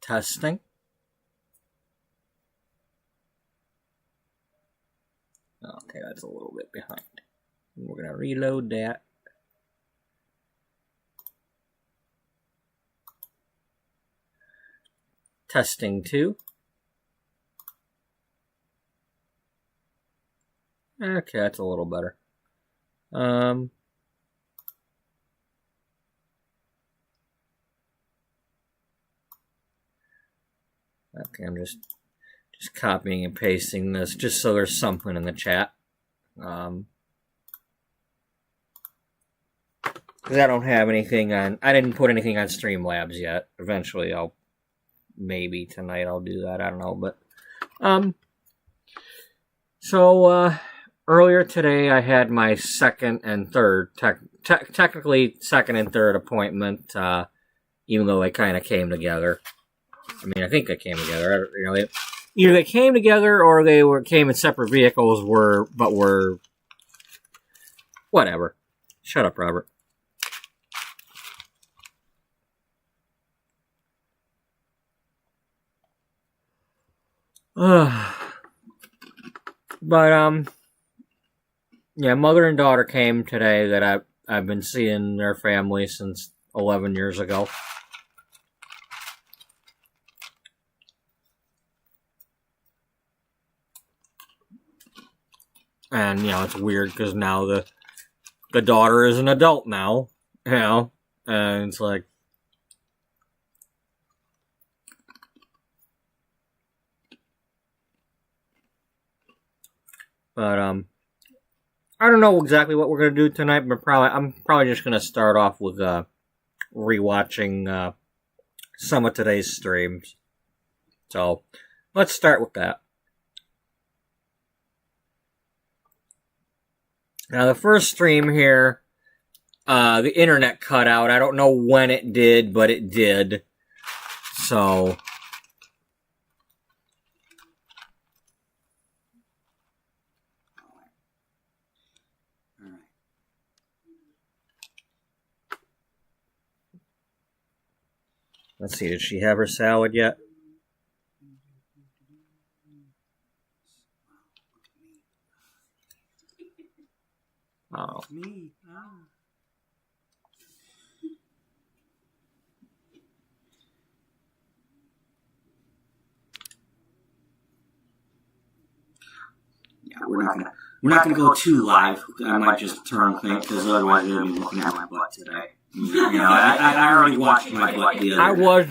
Testing. Okay, that's a little bit behind. We're going to reload that. Testing 2. Okay, that's a little better. Okay, I'm just copying and pasting this just so there's something in the chat. Because I don't have anything on. I didn't put anything on Streamlabs yet. Eventually, maybe tonight I'll do that. I don't know, but so earlier today I had my second and third, technically second and third appointment, even though they kind of came together. I mean, I think they came together. You know, either they came together or they came in separate vehicles. But were whatever. Shut up, Robert. But yeah, mother and daughter came today. That I've been seeing their family since 11 years ago. And, you know, it's weird because now the daughter is an adult now, you know, and it's like, but, I don't know exactly what we're going to do tonight, but I'm probably just going to start off with, rewatching, some of today's streams. So, let's start with that. Now, the first stream here, the internet cut out. I don't know when it did, but it did. So, let's see, did she have her salad yet? Oh. Me. Oh. Yeah, we're not gonna go too live. I might just turn things because otherwise you'll be looking at my butt today. You know, I already watched my butt the other I was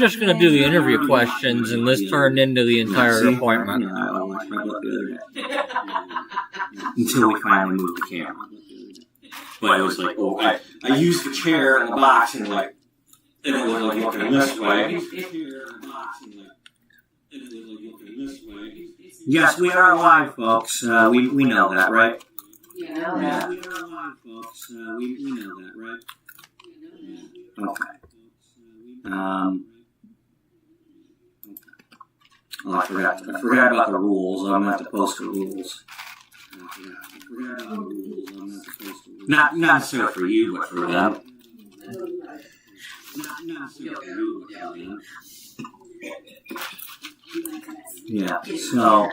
just gonna do the interview questions, and this turned into the entire appointment. Yeah, I watched my butt the other day. Until we finally moved the camera. But it was like, oh, I used the chair in the box and like, it was like looking this way. Yes, we are live, folks. We know that, right? Yeah, we are live, folks. We know that, right? Okay. Oh, I forgot about the rules. I'm gonna have to post the rules. Not necessarily for you, but for them. Not necessarily for you, but for them. Yeah, so.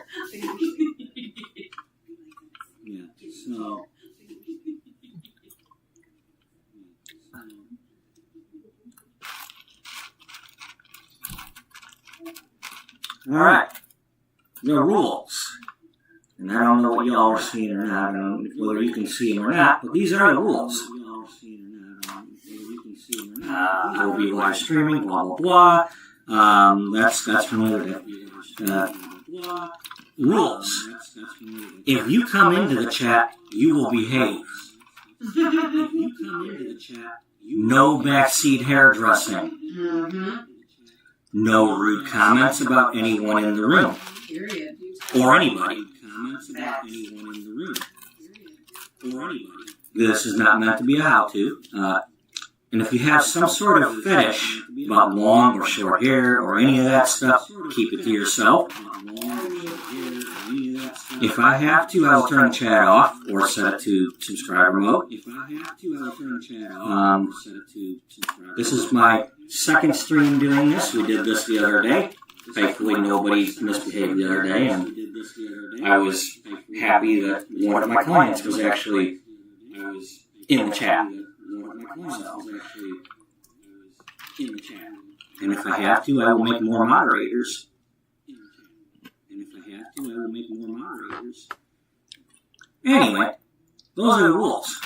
Alright. The rules. And I don't know what y'all are seeing or not. I don't know whether you can see them or not, but these are the rules. We'll be live streaming, blah, blah, blah. That's from the other day. Rules. If you come into the chat, you will behave. If you come into the chat, no backseat hairdressing. No rude comments about anyone in the room. Or anybody. This is not meant to be a how-to. And if you have some sort of fetish about long or short hair or any of that stuff, keep it to yourself. If I have to, I will turn the chat off or set it to subscriber mode. If I have to, I will turn the chat off or set it to subscriber mode. This is my second stream doing this. We did this the other day. Thankfully, nobody misbehaved the other day, and I was happy that one of my clients was actually in the chat. And if I have to, I will make more moderators. Anyway, those are the rules.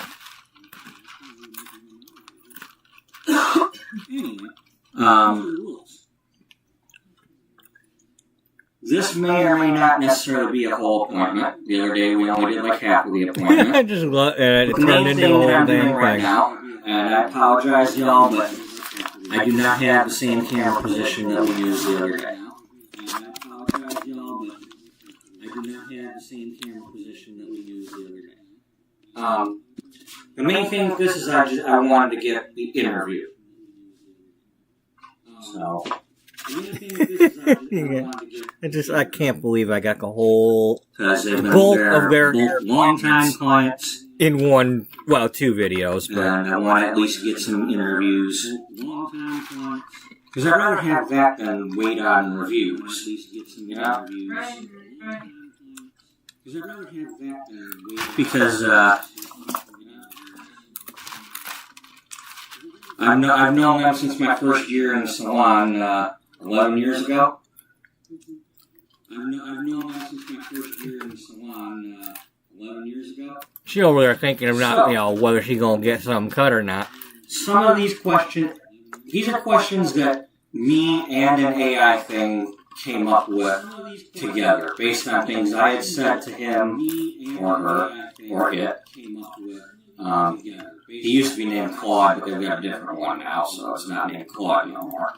This may or may not necessarily be a whole appointment. The other day we only did like half of the appointment. I just it turned into a whole damn thing right now, and I apologize, y'all, but I do not have the same camera position that we used the other day. The main thing with this is I wanted to get the interview. So. Yeah. I can't believe I got the whole bulk of their long-time clients in two videos. But and I want to at least get some interviews. Because I'd rather have that than wait on reviews. Because I've known them since my first year in the salon 11 years ago. She over there thinking of not, whether she's gonna get something cut or not. Some of these questions, these are questions that me and an AI thing came up with together, based on things I had said to him, or her, or it. He used to be named Claude, but they've got a different one now, so it's not named Claude no more.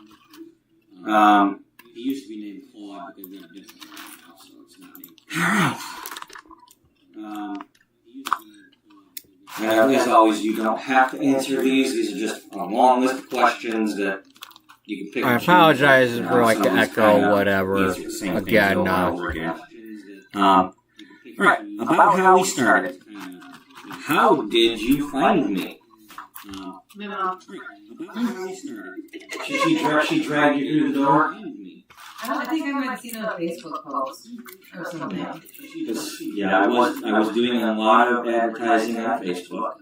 He used to be named Claude, but they've got a different one now, so it's not named Claude. And as always, you don't have to answer these. These are just a long list of questions that you can pick. I apologize for the echo, whatever. Again, Right, about how we started. How did you find me? She dragged you through the door? I think I might have seen a Facebook post or something. Yeah, I was doing a lot of advertising on Facebook.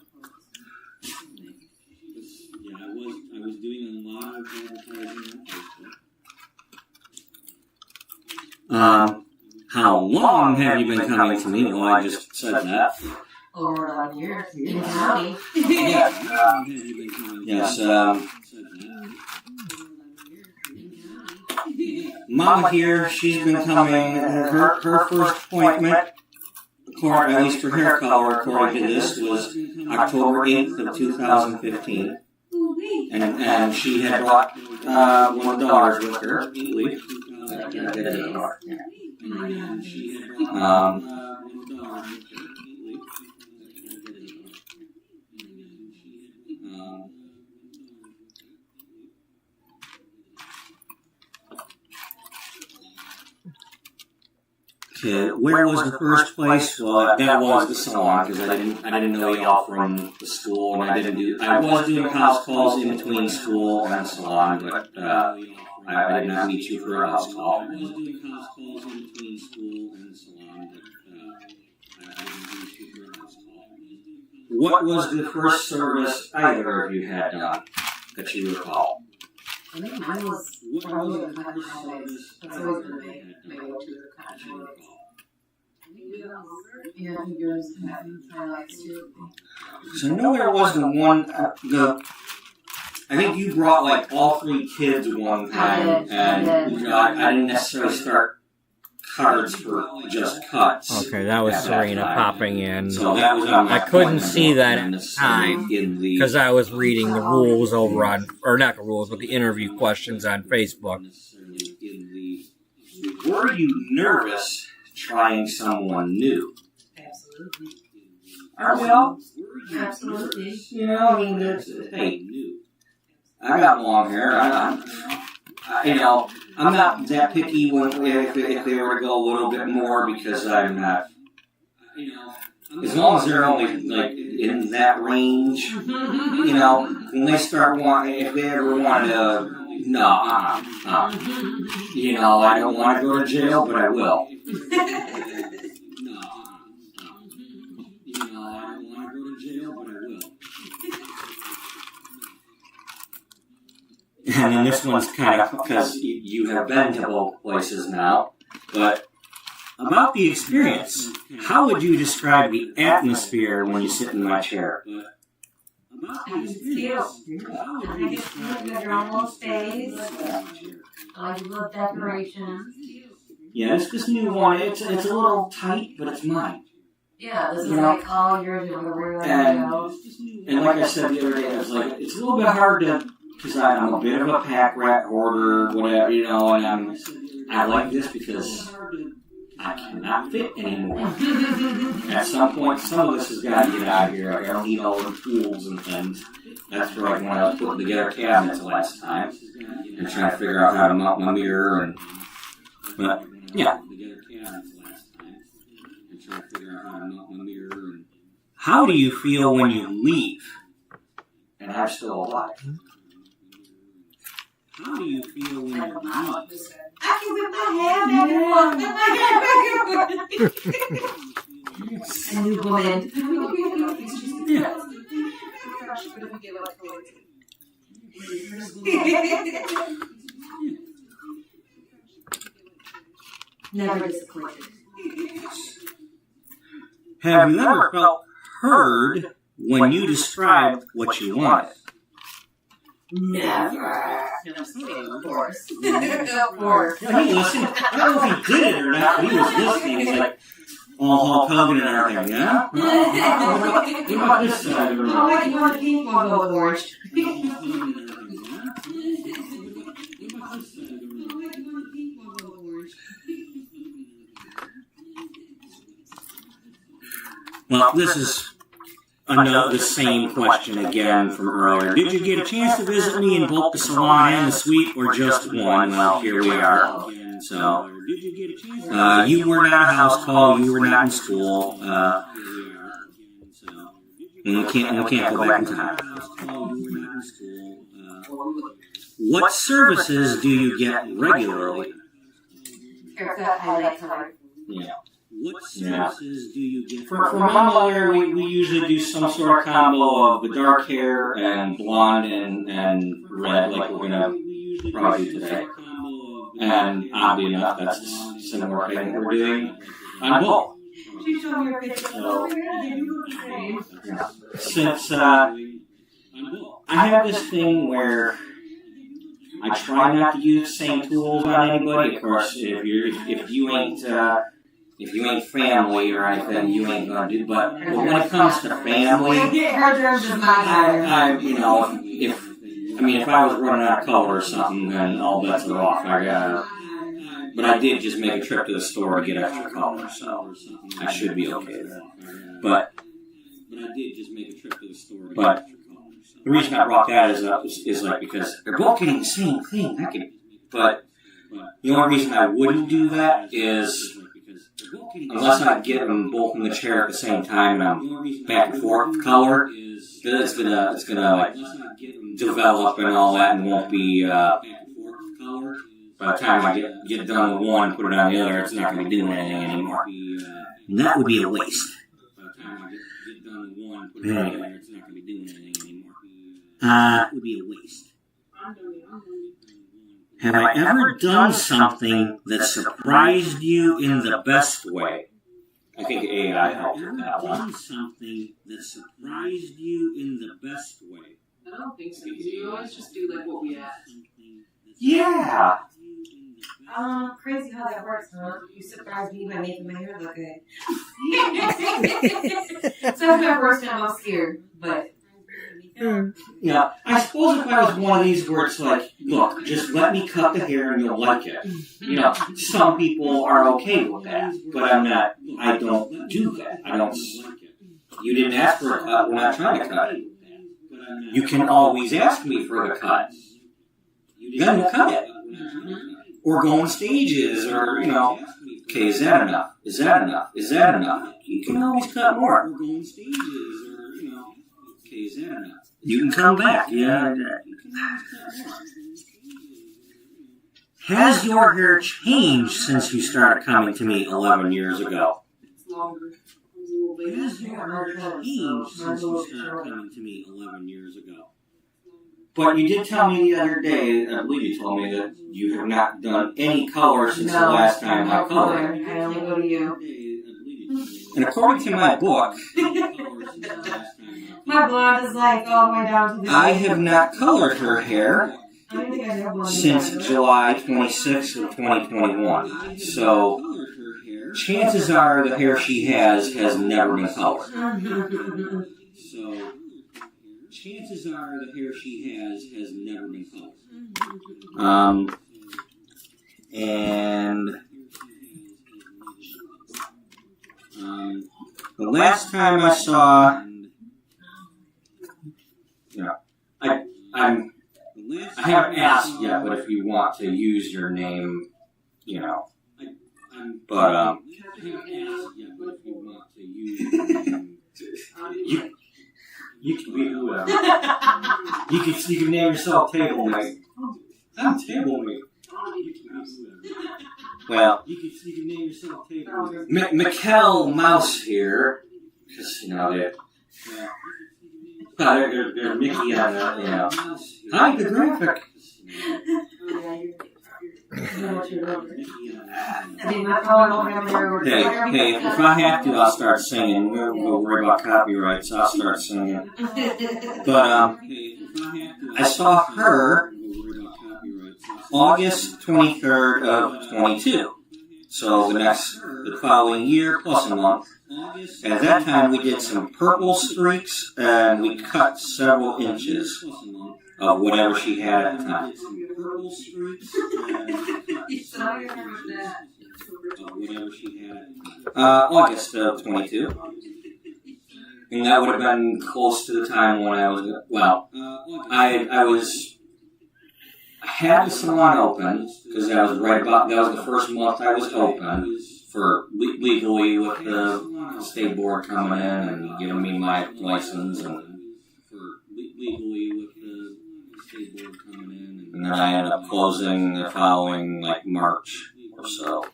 How long have you been coming to me? Well, I just said that. Over 11 years in the county. Yes, Mama here, she's been coming, her first appointment, at least for hair color, according to this, was October 8th of 2015. And she had brought one of the daughters with her, I believe. Where was the first place? Well, that was the salon, because I didn't know y'all from the school, and I was doing house calls in between school and the salon, but I did not meet you for a house call. What was the first service either of you had done that you recall? I think mine was probably the cotton highlights. That's always been my go-to, the cotton highlights. Yeah, I think yours had highlights too. So I know there wasn't one, I think you brought like all three kids one time, and I didn't necessarily start cards for just cuts. Okay, that was Serena popping in. So that was I couldn't see that at the time because I was reading the rules over on, or not the rules, but the interview questions on Facebook. Were you nervous trying someone new? Absolutely. Are we all? Absolutely. You know, I mean, hey, I got long hair. I'm not that picky if they were to go a little bit more because I'm not as long as they're only like in that range, you know, when they start wanting, if they ever want to, you know, I don't want to go to jail, but I will. And then this one's kind of, because you have been to both places now, but about the experience, how would you describe the atmosphere when you sit in my chair? I can feel. I get to look at your own space. I love decorations. Yeah, it's this new one. It's a little tight, but it's mine. Yeah, this is like all yours. You know, and like I said the other day, it's like it's a little bit hard to, because I'm a bit of a pack rat hoarder, whatever, you know, and I like this because I cannot fit anymore. At some point, some of this has got to get out of here. I don't need all the tools and things. That's for like when I was putting together cabinets last time and trying to figure out how to mount my mirror but yeah. How do you feel when you leave and I'm still alive? How do you feel when you leave? I can whip my hair back and forth. A new woman. Never disappointed. Have you ever felt heard when you described what you wanted? Never. No, of course. Of course. Yeah, he listened. I don't know if he did it or not, but he was listening. He's like, all Hulk Hogan and everything, yeah? What about this side of the room? Oh, wait, you want the pink one? Go with orange. Well, this is the same question again from earlier. Did you get a chance to visit me in both the salon and the suite, or just one? Well, here we are. So, you were not a house call, you were not in school. We can't go back in time. What services do you get regularly? Haircut, highlight, color. Yeah. What services do you get? For my mother, we usually do some sort of combo of the dark hair and blonde and red, like we're going to probably do today. And oddly enough, that's a similar thing that we're doing on both. Since I have this thing where I try not to use the same tools on anybody. Of course, if you ain't family or anything, you ain't gonna do. But when it comes to family, if I was running out of color or something, then all bets are off. But I did just make a trip to the store to get extra color, so I should be okay there. But the reason I brought that is like because they're both getting the same thing. But the only reason I wouldn't do that is unless I get them both in the chair at the same time and I'm back and forth color, it's gonna like develop and all that, and won't be. By the time I get done with one and put it on the other, it's not going to be doing anything anymore. And that would be a waste. Have I ever done something that surprised you in the best way? I think AI helped with that one. Something that surprised you in the best way. I don't think so. You always just do like what we ask. Yeah. Crazy how that works, huh? You surprised me by making my hair look good. So that's my first time. I'm scared, but. Yeah, I suppose if I was one of these where it's like, look, just let me cut the hair and you'll like it. You know, some people are okay with that, but I'm not. I don't do that. I don't. You didn't ask for a cut. We're not trying to cut it. You can always ask me for a cut. Then we'll cut it. Or go in stages, or, you know. Okay, is that enough? Is that enough? Is that enough? You can always cut more. We're going stages, or okay, is that enough? You can come back. Yeah. Has your hair changed since you started coming to me 11 years ago? It's longer. It's a little bit. Has your hair changed since you started coming to me 11 years ago? But you did tell me the other day, I believe you told me that you have not done any color since the last time I colored. I only go to you. And according to my book, My blonde is like all the way down to the I have not colored her hair I don't think I have one since either. July 26th of 2021. So chances are the hair she has never been colored. So chances are the hair she has never been colored. And the last time I saw, I haven't asked yet, but if you want to use your name, but you can be whoever. You can name yourself Table Mate. I'm Table Mate. Well, you can name yourself Table Mate. Mikkel Mouse here, because they're Mickey on the Hi, the graphic. Hey, if I have to, I'll start singing. We'll worry about copyrights. I'll start singing. But I saw her August 23rd of 22. So the following year plus a month. At that time, we did some purple streaks, and we cut several inches of whatever she had at the time. August of 22. And that would have been close to the time when I was, I had the salon open, because that was the first month I was open, for legally with the state board coming in and giving me my license, and then I ended up closing the following, March or so.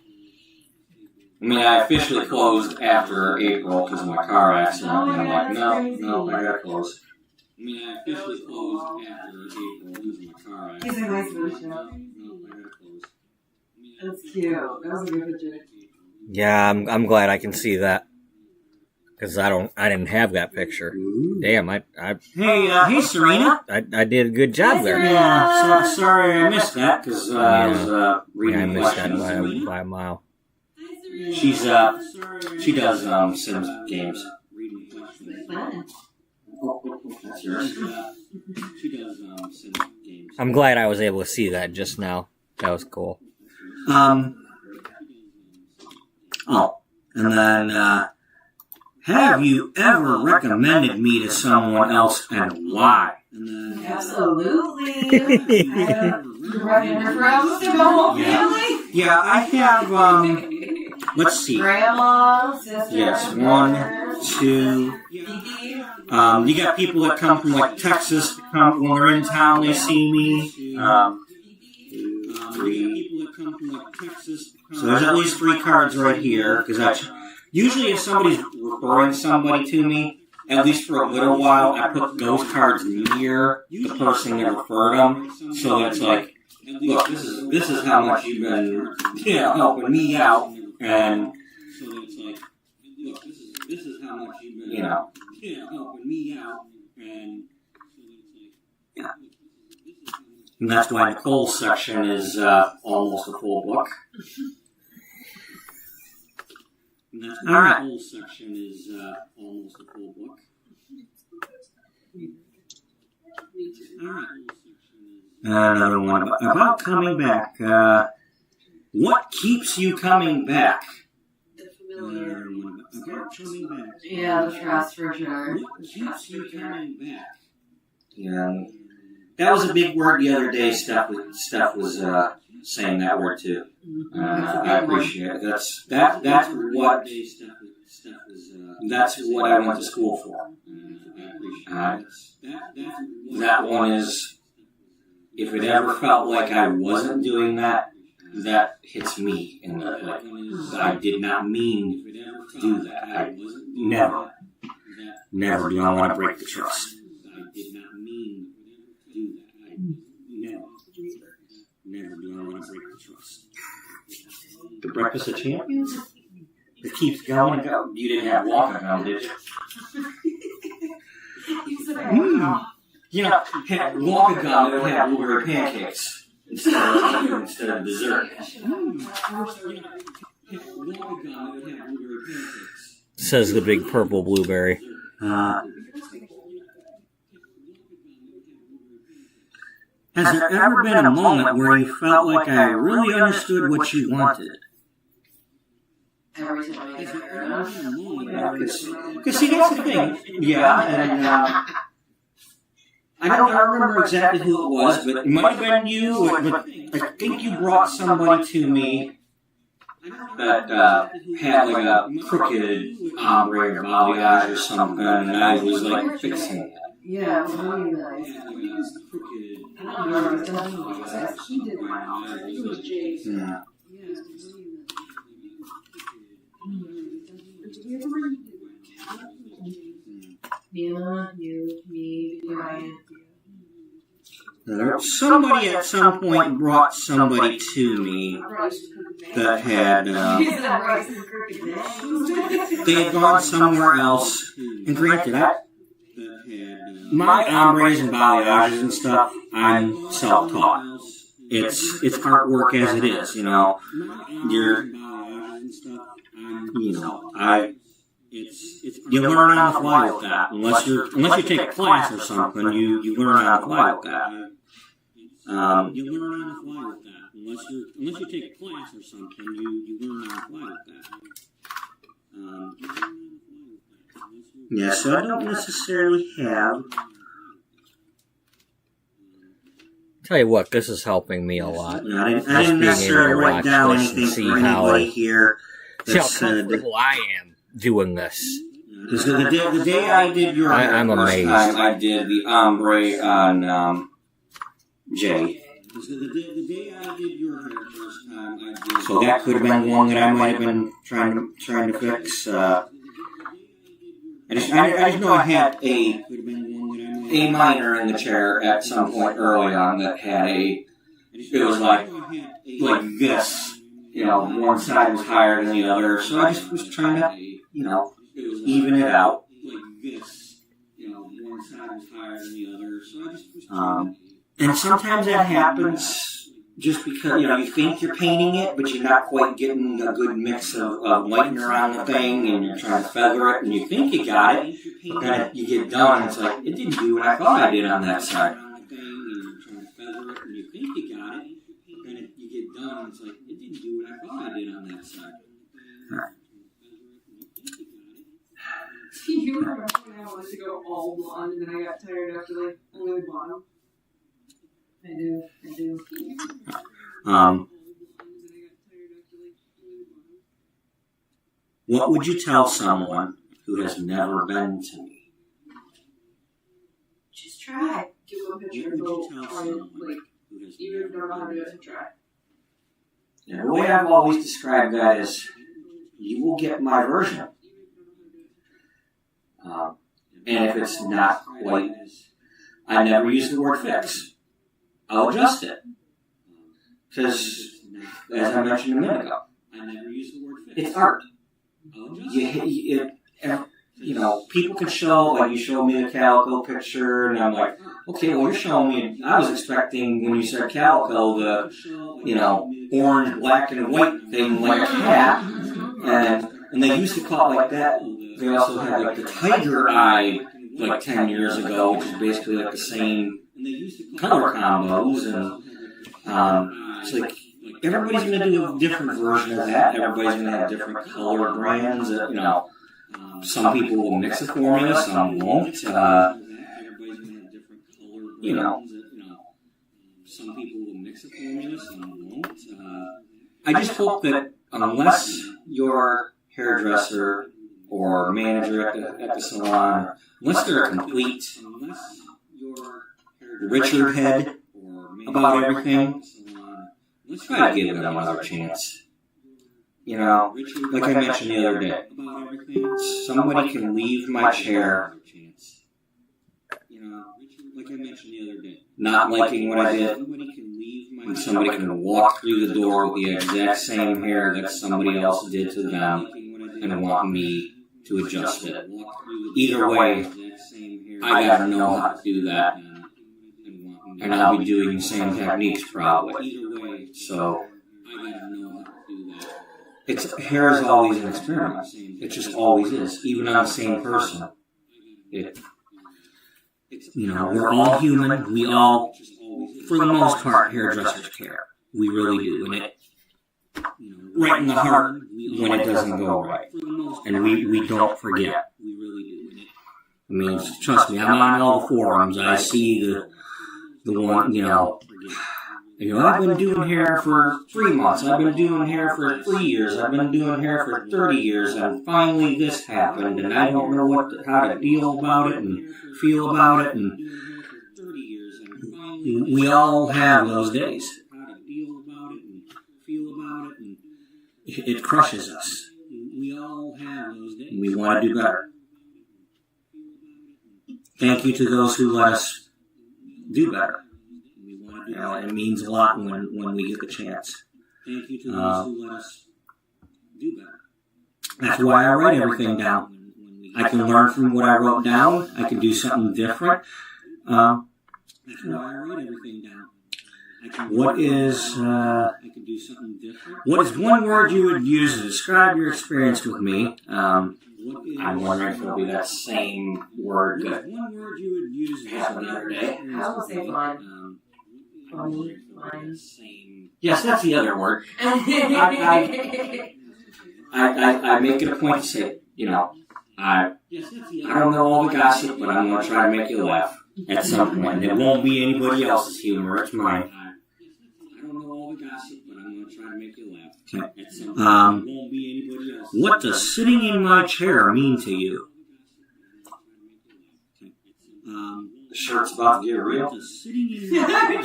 I mean, I officially closed after April because of my car accident, and I'm like, no, I gotta close. I mean, I officially closed after April because of my car accident. He's a nice version. No, I gotta close. That's cute. That was a good picture. Yeah, I'm glad I can see that. Because I didn't have that picture. Damn, Hey, Serena. I did a good job there. Yeah, sorry I missed that because I was reading I missed that questions. by a mile. She does Sims games. That's yours. She does Sims games. I'm glad I was able to see that just now. That was cool. And then, have you ever recommended me to someone else and why? Absolutely. Running from the whole family? Yeah, I have, let's see. Grandma, sister, Yes, brother, 1, 2. Dee. You got people that come from, Texas to come when they're in town, they see me. 3. So there's at least 3 cards right here, because usually if somebody's referring somebody to me, at least for a little while, I put those cards near the person that referred them, so that it's like, look, this is how much you've been, helping me out, and so that it's like, look, this is how much you've been, helping me out, and and that's why Nicole's section is almost a full book. All right. Nicole's section is almost a full book. All right. Another one about coming back. What keeps you coming back? About coming back. Yeah, the trust for sure. What keeps you coming back? Yeah. That was a big word the other day. Steph was saying that word too. I appreciate it. That's what I went to school for. That one is, if it ever felt like I wasn't doing that, that hits me in the like. I did not mean to do that. I never do I want to break the trust. I did not mean to do that. Never do I want to break the trust. The Breakfast of Champions? It keeps going and going. You didn't have water now, did you? You know, Wonka gum would have blueberry pancakes instead of dessert. Says the big purple blueberry. Has there ever been a moment where you felt like I really understood what you wanted? Every time I get there. Because see, that's the thing. Yeah, and I don't remember exactly who it was, but it might have been you. But I think you brought somebody to me that had like a crooked ombre or balayage or something, and I was like fixing it. Yeah, it was really nice. I don't remember exactly. He did my office. It was Jay's. Yeah. Nina, you, me, Brian. Somebody at some point brought somebody to me that had they had gone somewhere else. And granted, my ombres and balayages and stuff, I'm self-taught. It's artwork as it is, you know. You learn on the fly with that. Unless you take a class or something, you learn on the fly with that. You learn on the fly with that. Unless you take a class or something, you learn on the fly with that. Yeah, so I don't necessarily have. Tell you what, this is helping me a lot. Yeah, I didn't necessarily write down anything for anybody here that said I am doing this. The day I did your hair I'm first amazed. time, I did the ombre on Jay. The day I did your hair first time, I did. So that could have been one that I might have been trying to fix. I just know I had a minor in the chair at some point early on that had it was like this, you know, one side was higher than the other, so I just was trying to, you know, even it out. And sometimes that happens just because, you know, you think you're painting it, but you're not quite getting a good mix of lighting around the thing, and you're trying to feather it, and you think you got it, but then you get done, and it's like, it didn't do what I thought I did on that side. You remember when I wanted to go all blonde and then I got tired after like only blonde? I do. What would you tell someone who has never been to me? Just try. Give them a picture and go try it, like, even if you don't know how to do it, try. And the way I've always described that is, you will get my version. And if it's not quite, I never use the word fix. I'll adjust it. Because, as I mentioned a minute ago, it's art. You know, people can show, like you showed me the calico picture, and I'm like, okay, well, you're showing me, I was expecting when you said calico, the, you know, orange, black, and white thing like a cat, and they used to call it like that. They also had like the tiger eye like 10 years ago, which is basically like the same color combos, and it's like everybody's going to do a different version of that. Everybody's going to have different color brands. You know, some people will mix the formula, some won't. You know, Some people will mix a formula, some won't. I just hope that unless your hairdresser or manager at the salon, unless they're a complete Richard head about everything, let's try to give them another chance. You know, like I mentioned the other day, somebody can leave my chair not liking what I did, and somebody can walk through the door with the exact same hair that somebody else did to them and want me to adjust it. Either way, I gotta know how to do that, and I'll be doing the same techniques probably. So, hair is always an experiment. It just always is, even on the same person. We're all human. We all, for the most part, hairdressers care. We really do. And it, right in the heart when it doesn't go right. And we don't forget. I mean, trust me, I'm on all the forums. I see the one, I've been doing hair for 3 months. I've been doing hair for 3 years. I've been doing hair for 30 years. And finally this happened. And I don't know how to deal about it and feel about it. And we all have those days. It crushes us. We want to do better. Thank you to those who let us do better. It means a lot when we get the chance. That's why I write everything down. I can learn from what I wrote down. I can do something different. What is one word you would use to describe your experience with me? I'm wondering if it'll be that same word that happened the other day. I will say fun. Funny, fun. Yes, that's the other word. I make it a point to say, I don't know all the gossip, but I'm going to try to make you laugh at some point. It won't be anybody else's humor, it's mine. What does sitting in my chair mean to you? The shirt's about to get real.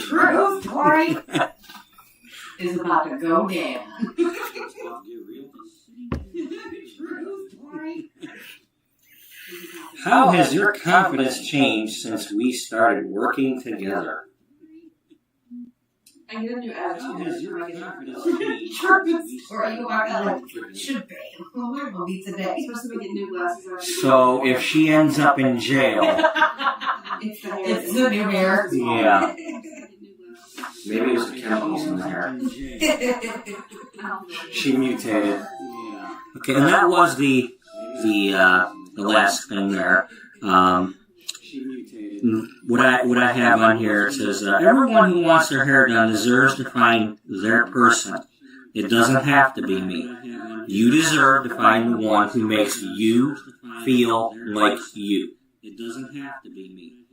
True story is about to go down. How has your confidence changed since we started working together? I get a new attitude. True story. You walk out like, should be. Well, we're going to be today. You're supposed to get new glasses. So if she ends up in jail, it's the new hair. Yeah. Maybe it was the chemicals in the hair. She mutated. Okay, and that was the last thing there. What I have on here, it says, everyone who wants their hair done deserves to find their person. It doesn't have to be me. You deserve to find the one who makes you feel like you. It doesn't have to be me.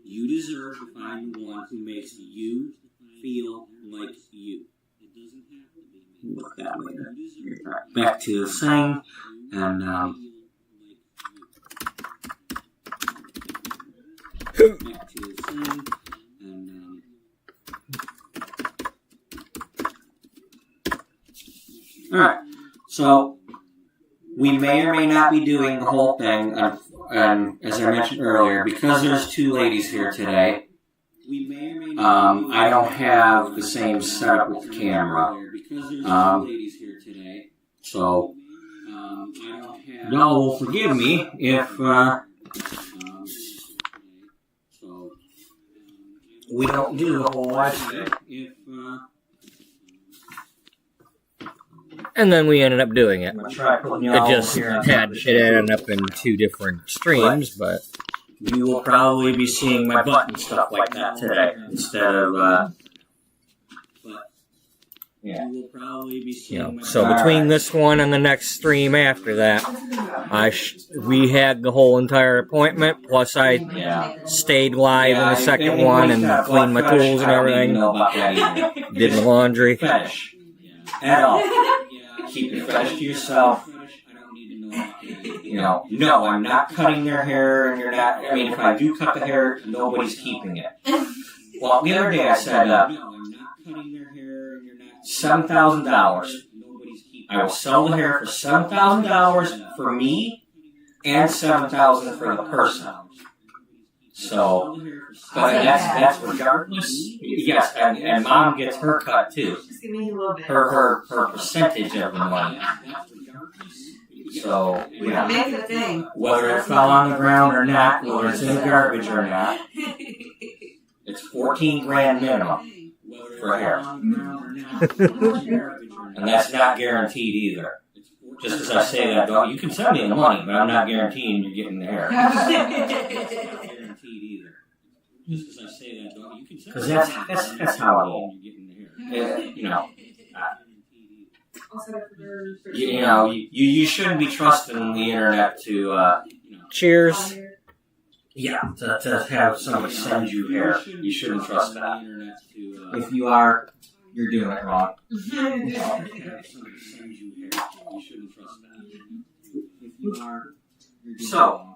You deserve to find the one who makes you feel like you. It doesn't have to be me. Look at that later. Back to the thing, and back to the thing, and alright, so we may or may not be doing the whole thing, and as I mentioned earlier, because there's two ladies here today, I don't have the same setup with the camera. So y'all will forgive me if we don't do the whole live stream. And then we ended up doing it. It ended up in two different streams, but you will probably be seeing my butt and stuff like that today instead of Yeah. You will probably be You seeing know, my so between this one and the next stream after that, we had the whole entire appointment. Plus, I stayed live in the second one and cleaned my tools and everything. Did my laundry. Fetish at all. Keep your fetish to yourself. You know, no, I'm not cutting their hair, and you're not. I mean, if I do cut the hair, nobody's keeping it. Well, the other day I said, $7,000. I will sell the hair for $7,000 for me, and $7,000 for the person. So, but that's regardless. Yes, and Mom gets her cut too. Her percentage of the money. So, yeah. Whether it fell on the ground or not, whether it's in the garbage or not, it's $14,000 minimum for hair. And that's not guaranteed either. Just as I say that, though, you can send me the money, but I'm not guaranteeing you're getting the hair. Because that's how I roll. You know. You shouldn't be trusting the internet to Cheers. Yeah, to have somebody send you hair. You shouldn't trust that. If you are, you're doing it wrong. So,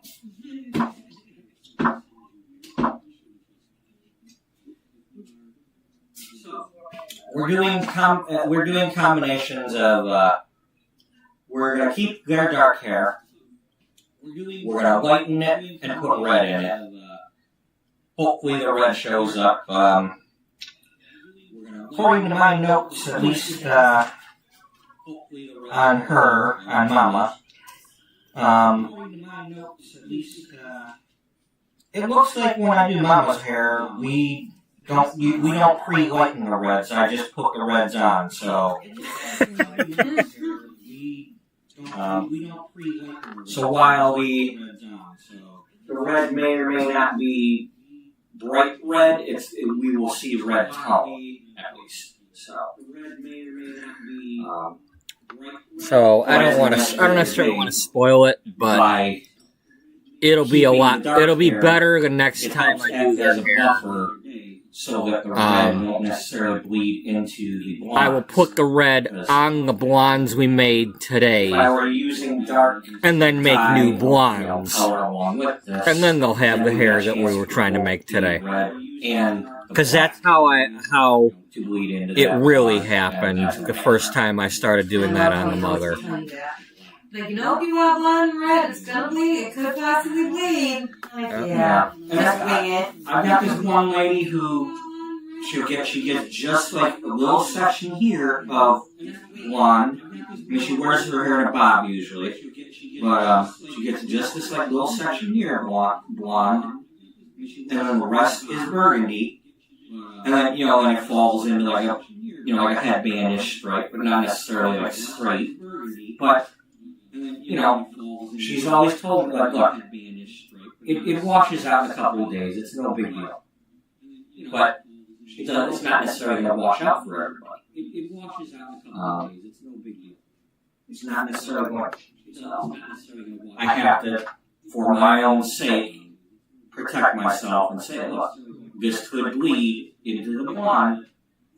we're doing combinations of. We're gonna keep their dark hair. We're gonna lighten it and put red in it. Hopefully the red shows up. According to my notes, at least on Mama. It looks like when I do Mama's hair, we don't pre-lighten the reds. I just put the reds on. So. So while the red may or may not be bright red, we will see red tone at least. So I don't necessarily want to spoil it, but it'll be better the next time I do their hair. So that the red won't necessarily bleed into the blonde. I will put the red on the blondes we made today. If I were using dark and then make new blondes. Color along with this, and then they'll have the hair that we were trying to make today. Because that's how it really happened the first time I started doing that on the mother. Like, if you want blonde and red, it's gonna bleed. It could possibly bleed. Like, yeah. Just wing it. I've got this one lady who she gets just like a little section here of blonde. I mean, she wears her hair in a bob usually, but she gets just this like little section here of blonde, and then the rest is burgundy, and then and it falls into like a headbandish stripe, but not necessarily like straight, but. She's always told me, like, look, it washes out in a couple of days. It's no big deal. But it's not necessarily going to wash out for everybody. It washes out in a couple of days. It's no big deal. It's not necessarily going to. I have to, for my own sake, protect myself and say, look, this could bleed into the blonde.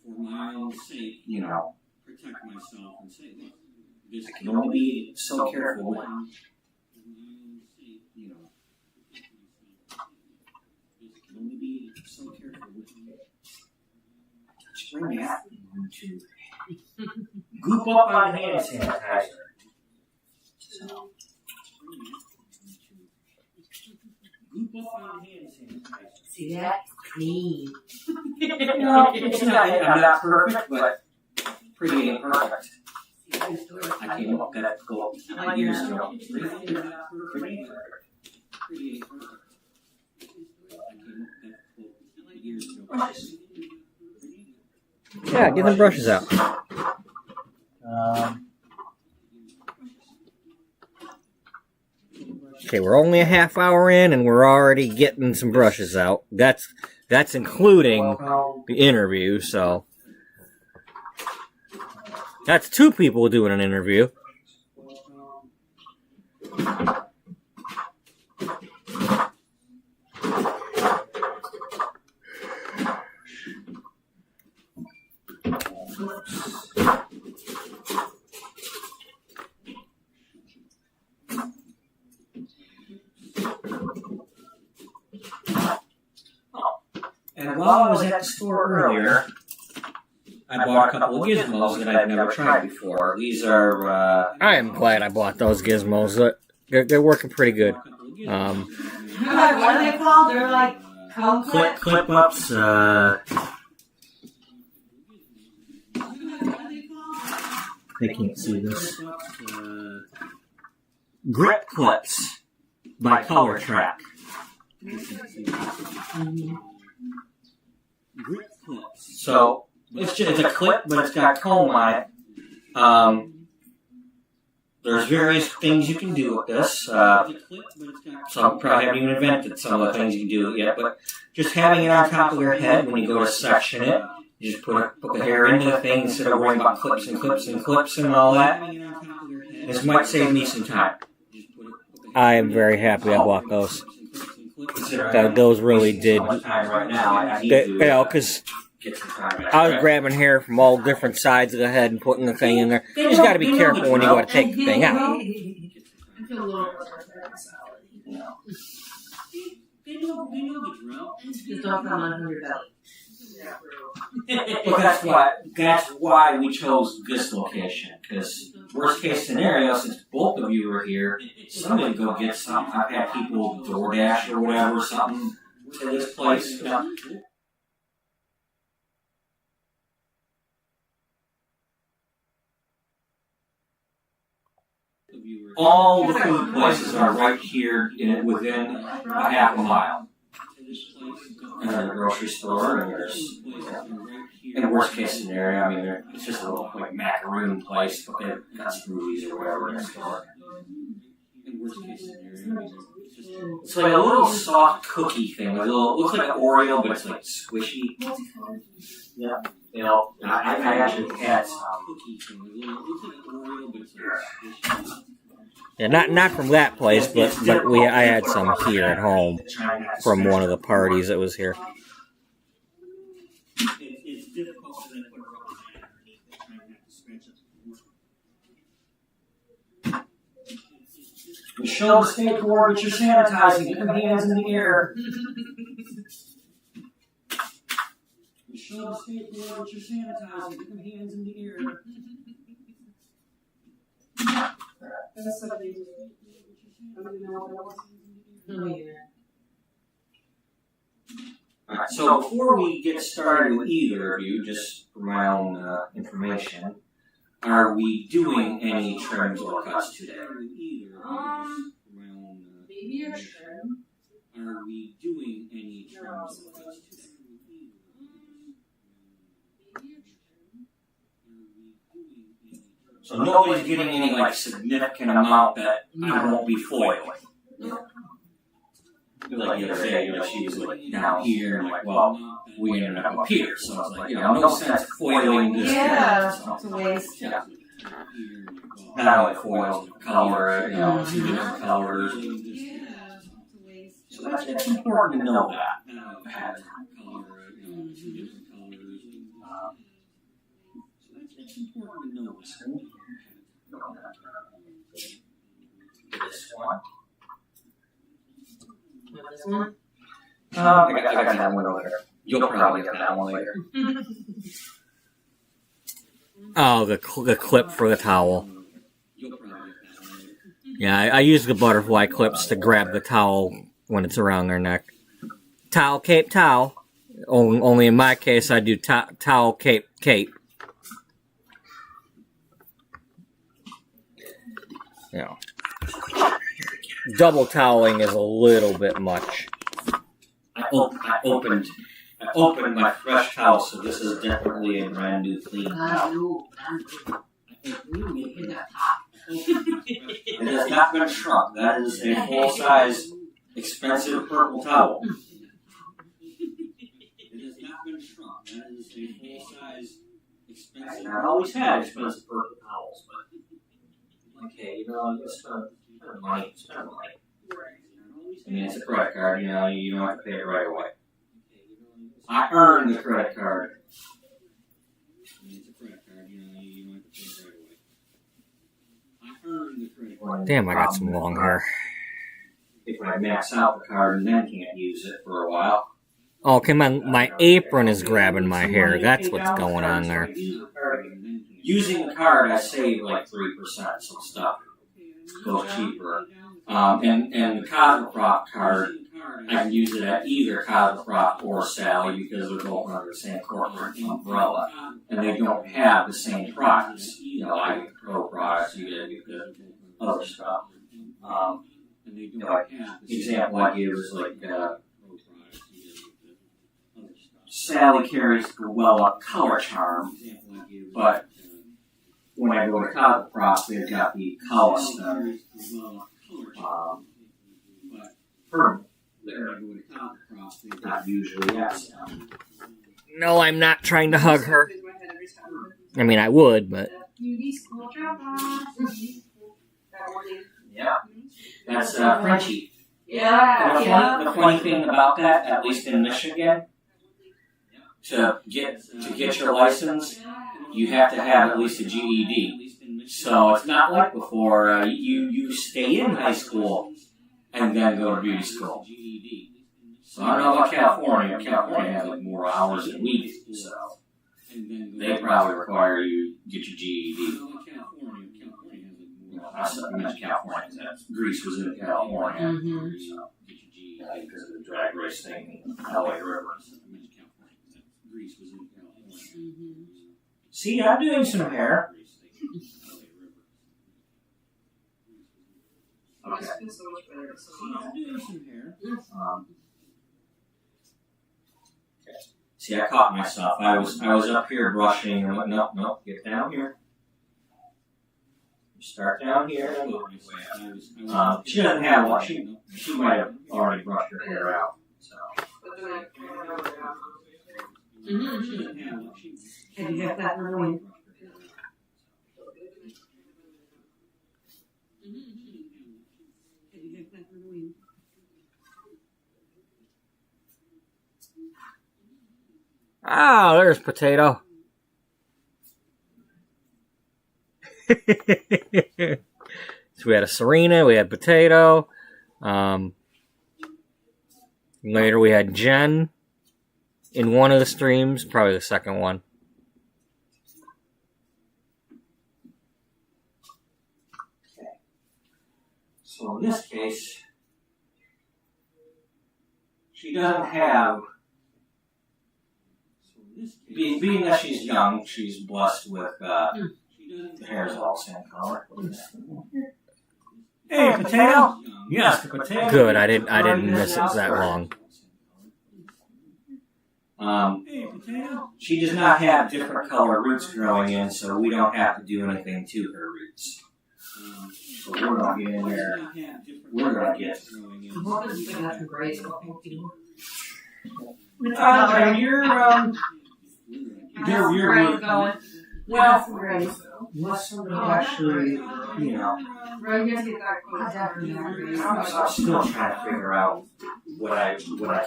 For my own sake, protect myself and say, look. I can only be so careful with Bring that to goop up on hand sanitizer. Goop up on hand sanitizer. See that? Clean. It's not. I'm not perfect, but pretty imperfect. I came up with that goal years ago. Yeah, get the brushes out. Okay, we're only a half hour in, and we're already getting some brushes out. That's including the interview, so. That's two people doing an interview. And while I was at the store earlier, I bought a couple of gizmos that I've never tried before. These are, I am glad I bought those gizmos. They're working pretty good. What are they called? They're like clip-ups, they can't see this. Grip clips by Color Track. Grip clips. So it's a clip, but it's got comb on it. There's various things you can do with this. Some probably haven't even invented some of the things you can do with it yet, but just having it on top of your head when you go to section it, you just put the hair into the thing instead of worrying about clips and clips and clips and all that. This might save me some time. I am very happy I bought those. Those really did. Because I was grabbing hair from all different sides of the head and putting the thing in there. You just got to be careful when you go to take the thing out. I feel a little just don't come under your belly. Well, that's why we chose this location. Because worst case scenario, since both of you are here, somebody go get something. I've had people DoorDash or whatever, something to this place. You know. All the food places are right here within a half a mile. And there's a grocery store, and there's, in the worst case scenario, I mean, it's just a little like macaroon place, but they've got smoothies or whatever in the store. In the worst case scenario, it's like a little soft cookie thing. It looks like an Oreo, but it's like squishy. Yeah, you know, I actually had some cookie thing. It looks like an Oreo, but it's like squishy. Yeah, not from that place, but I had some here at home from one of the parties that was here. It's difficult to then put a rubber band underneath it, trying not to scratch up the Show the skateboard with your sanitizing. Get your hands in the air. Show the skateboard with your sanitizing. Get your hands in the air. That's what they do. I don't even know what that was. Oh, yeah. Alright, so before we get started with either of you, just for my own information, are we doing any trims or cuts today? Maybe a trim. Are we doing any trims or cuts today? So nobody's getting any like significant amount that I won't be foiling. Like the other day, she was like down here, and like, well, we ended up here, so it's like, no sense foiling this. Yeah, it's a waste. Yeah. Not only foils, but color, two different colors. So that's important to know that. Important to know this one. This one? I got that one over there. You'll probably get that one later. Oh, the clip for the towel. Yeah, I use the butterfly clips to grab the towel when it's around their neck. Towel, cape, towel. Only in my case, I do towel, cape, cape. Yeah. Double toweling is a little bit much. I opened my fresh towel, so this is definitely a brand new clean towel. It has not been shrunk. That is a full-size, expensive purple towel. It has not been shrunk. That is a full-size, expensive I've not always had expensive purple towels, but okay, you know, you spend money, spend money. I mean, it's a credit card, you know, you don't have to pay it right away. I earned the credit card. Damn, I got some long hair. If I max out the card and then can't use it for a while. Oh, okay, my apron is grabbing my hair. That's what's going on there. Using the card, I save like 3%, so stuff goes cheaper. And the Cosmoprof card, I can use it at either Cosmoprof or Sally because they're both under the same corporate umbrella. And they don't have the same products. You know, I get the Pro products, you get the other stuff. You know, like, the example I give is like, Sally carries the Well Up Color Charm, but when I go to Cosmoprof, they've got the Colostem permanent there. Not usually, yes. No, I'm not trying to hug her. I mean, I would, but... Yeah. That's Frenchie. Yeah. And the funny thing about that, at least in Michigan, to get your license, you have to have at least a GED. So it's not like before, you stay in high school and then go to beauty school. So I don't know about California. California has like more hours than we do, so they probably require you to get your GED. I mentioned California because Greece was in California, so because of the drag race thing in the LA River. See, I'm doing some hair. Okay. See, I caught myself. I was up here brushing and went, no, get down here. Start down here. She doesn't have one. She might have already brushed her hair out. So. Have you got that for the win? Ah, there's Potato. So we had a Serena, we had Potato. Later we had Jen in one of the streams, probably the second one. Okay. So in this case, she doesn't have. Being that she's young, she's blessed with the hair's all same color. Hey, Potato. Yes, the Potato. Good, I didn't miss it that long. She does not have different color roots growing in, so we don't have to do anything to her roots. So we're gonna get in there. We're gonna get. You're going. Well, unless somebody actually, you know. Right, you guys get that I'm still trying to figure out what I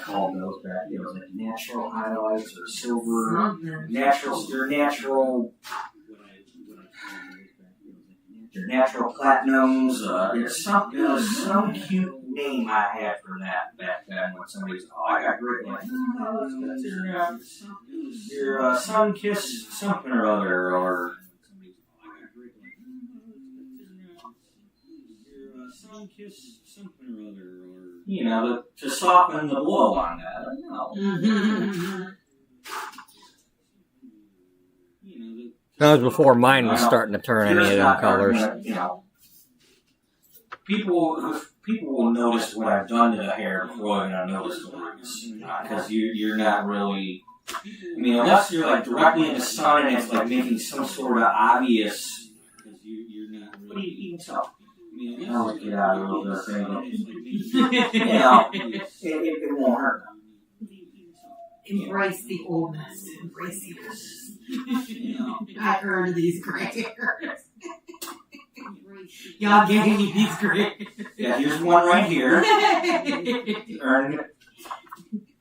call those back. You know, like natural highlights or silver, your natural platinums. There's some cute name I had for that back then when somebody was, I got great one. Your sun-kissed something or other, or you know, to soften the blow on that. I don't know. That was before mine was starting to turn any of them colors. You know, people will notice what I've done to the hair before they're going to notice the roots. Because you're not really... I mean, unless you're like directly in the sun and it's like making some sort of obvious... What are you eating so? I'll get out a little bit of thing. You know, it won't hurt. embrace the oldness, embrace the oldness. I earned these gray hairs. Y'all gave me these gray hairs. Yeah, here's one right here. Earned it.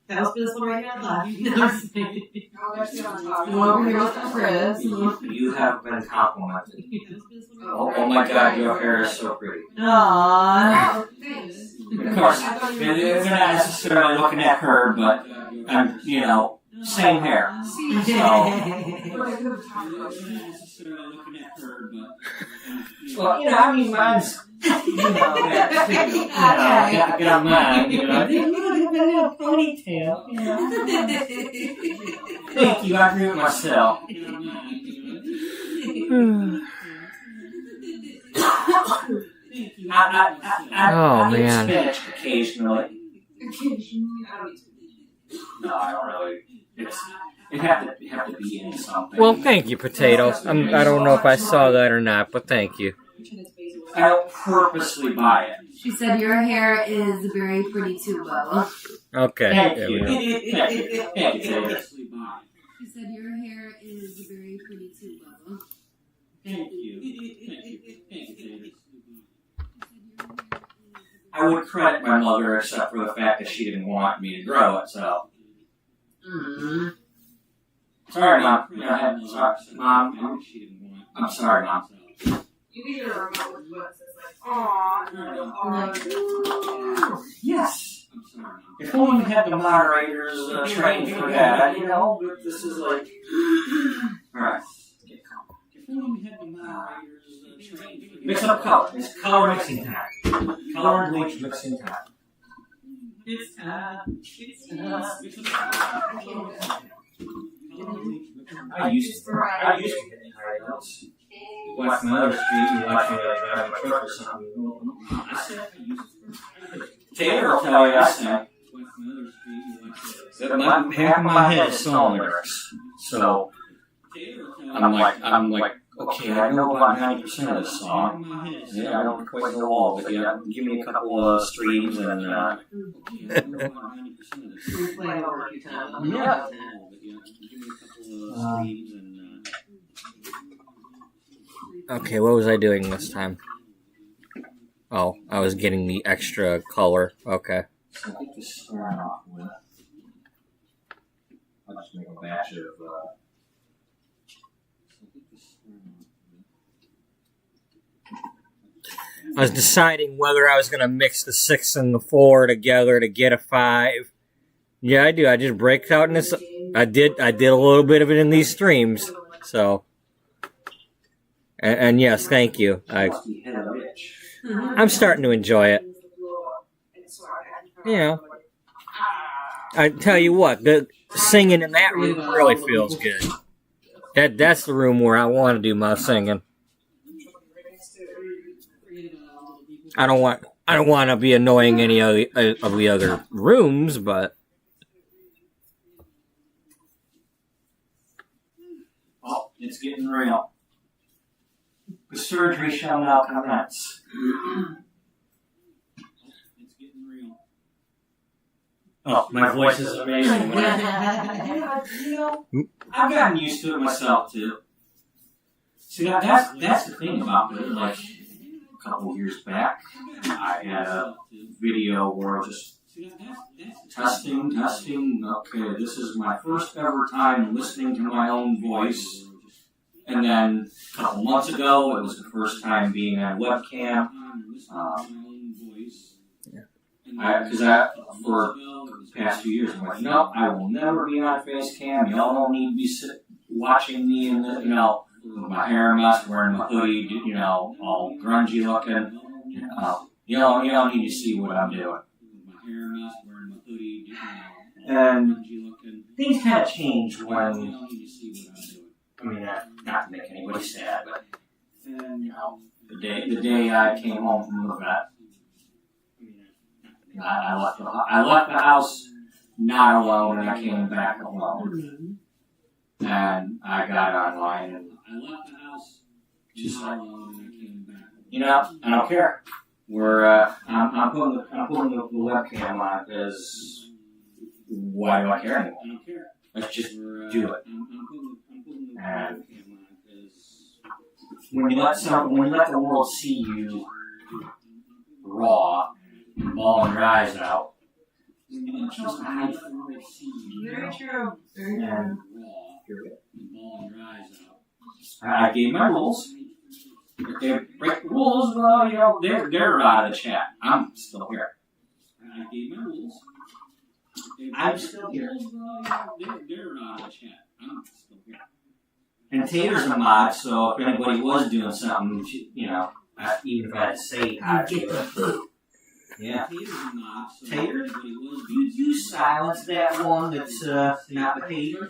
That was this one right here left. Oh, that's the on top. Over here was Chris. You have been complimented. Oh my God, your hair is so pretty. Aww. Of course, you're not necessarily looking at her, but I'm, same hair. Well, I mean, mine's, got mine, a little ponytail, Thank you, I agree with myself. I eat man. spinach occasionally. Occasionally, I don't eat No, I don't really. It have to be in something. Well, thank you, potatoes. I don't know if I saw that or not, but thank you. I don't purposely buy it. She said your hair is very pretty too, Bubba. Okay. Thank there you. we go. Thank you. She said your hair is very pretty too, Bubba. Thank you. I would credit my mother except for the fact that she didn't want me to grow it, so. Sorry, Mom. Sorry, Mom. I'm sorry, Mom. You need a remote with books. It's like, aww. Yes. If only we had the moderators trained for that, but this is like. Alright. Get calm. If only we had the moderators trained for that. Mix up color. It's color mixing time. Color and bleach mixing time. It's time. I used to get tired notes. Watch my other street, watch me drive my truck or something. Taylor will tell you, I say. Half of my head is song lyrics. So, I'm like, okay, I know about 90% of the song. Yeah, I don't quite know all, but yeah, give me a couple of streams and, We played it over a few times. yeah. Okay, what was I doing this time? Oh, I was getting the extra color. Okay. So I think to start off with, I'll just make a batch of, I was deciding whether I was going to mix the 6 and the 4 together to get a 5. Yeah, I do. I just break out in this. I did a little bit of it in these streams. So, and yes, thank you. I'm starting to enjoy it. I tell you what, the singing in that room really feels good. That's the room where I want to do my singing. I don't want to be annoying any of the other rooms, but oh, it's getting real. The surgery shall now commence. It's getting real. Oh, my voice is amazing. I've gotten used to it myself too. See, that's the thing about it. Like a couple years back, I had a video where I just testing. Okay, this is my first ever time listening to my own voice. And then a couple months ago, it was the first time being on webcam. Because for the past few years, I'm like, no, I will never be on face cam. Y'all don't need to be watching me in the, with my hair messed, wearing my hoodie, all grungy looking. You don't need to see what I'm doing. And things kind of changed when, not to make anybody sad, but the day I came home from the vet, I left the house not alone, and I came back alone. And I got online, and I left the house just like, I don't care. I'm putting the webcam on because why do I care anymore? Let's just do it. And when you let the world see you raw, bawling your eyes out, you're supposed to hide from the world see you. Very true. Very true. I gave my rules. If they break the rules, well, you know, they're out of the chat. I'm still here. I gave my rules. I'm still here. They're out of the chat. I'm still here. And Tater's a mod, so if anybody was doing something, you know, even if I had to say hi to it. Yeah. Tater, you silence that one that's not the Tater.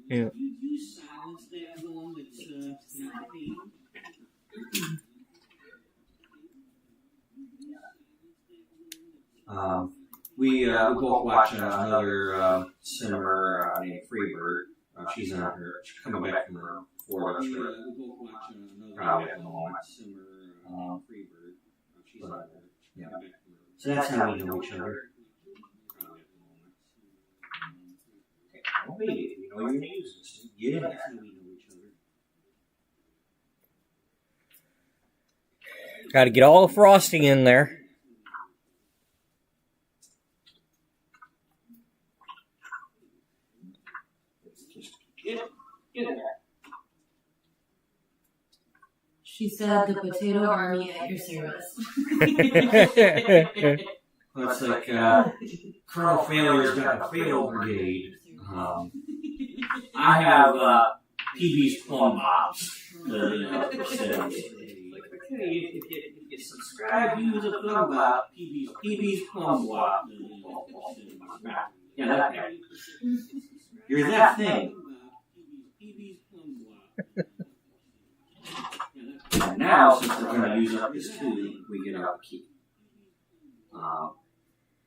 Yeah. You silence that one that's not the Tater. We both watch another cinema named Freebird. She's on her, she's coming back from her Florida trip. Probably at the moment. Yeah. So that's how we know each other. Oh, baby, you know your news. Get in there. Got to get all the frosting in there. Get in there. She said the potato army at your service. Well, it's like Colonel Failure's got a fail brigade. I have PB's plum bobs. If you subscribe, use a plum bob. PB's plum bob. Yeah, that guy. You're that thing. And now, since we're going to use up this tube, we get out the key.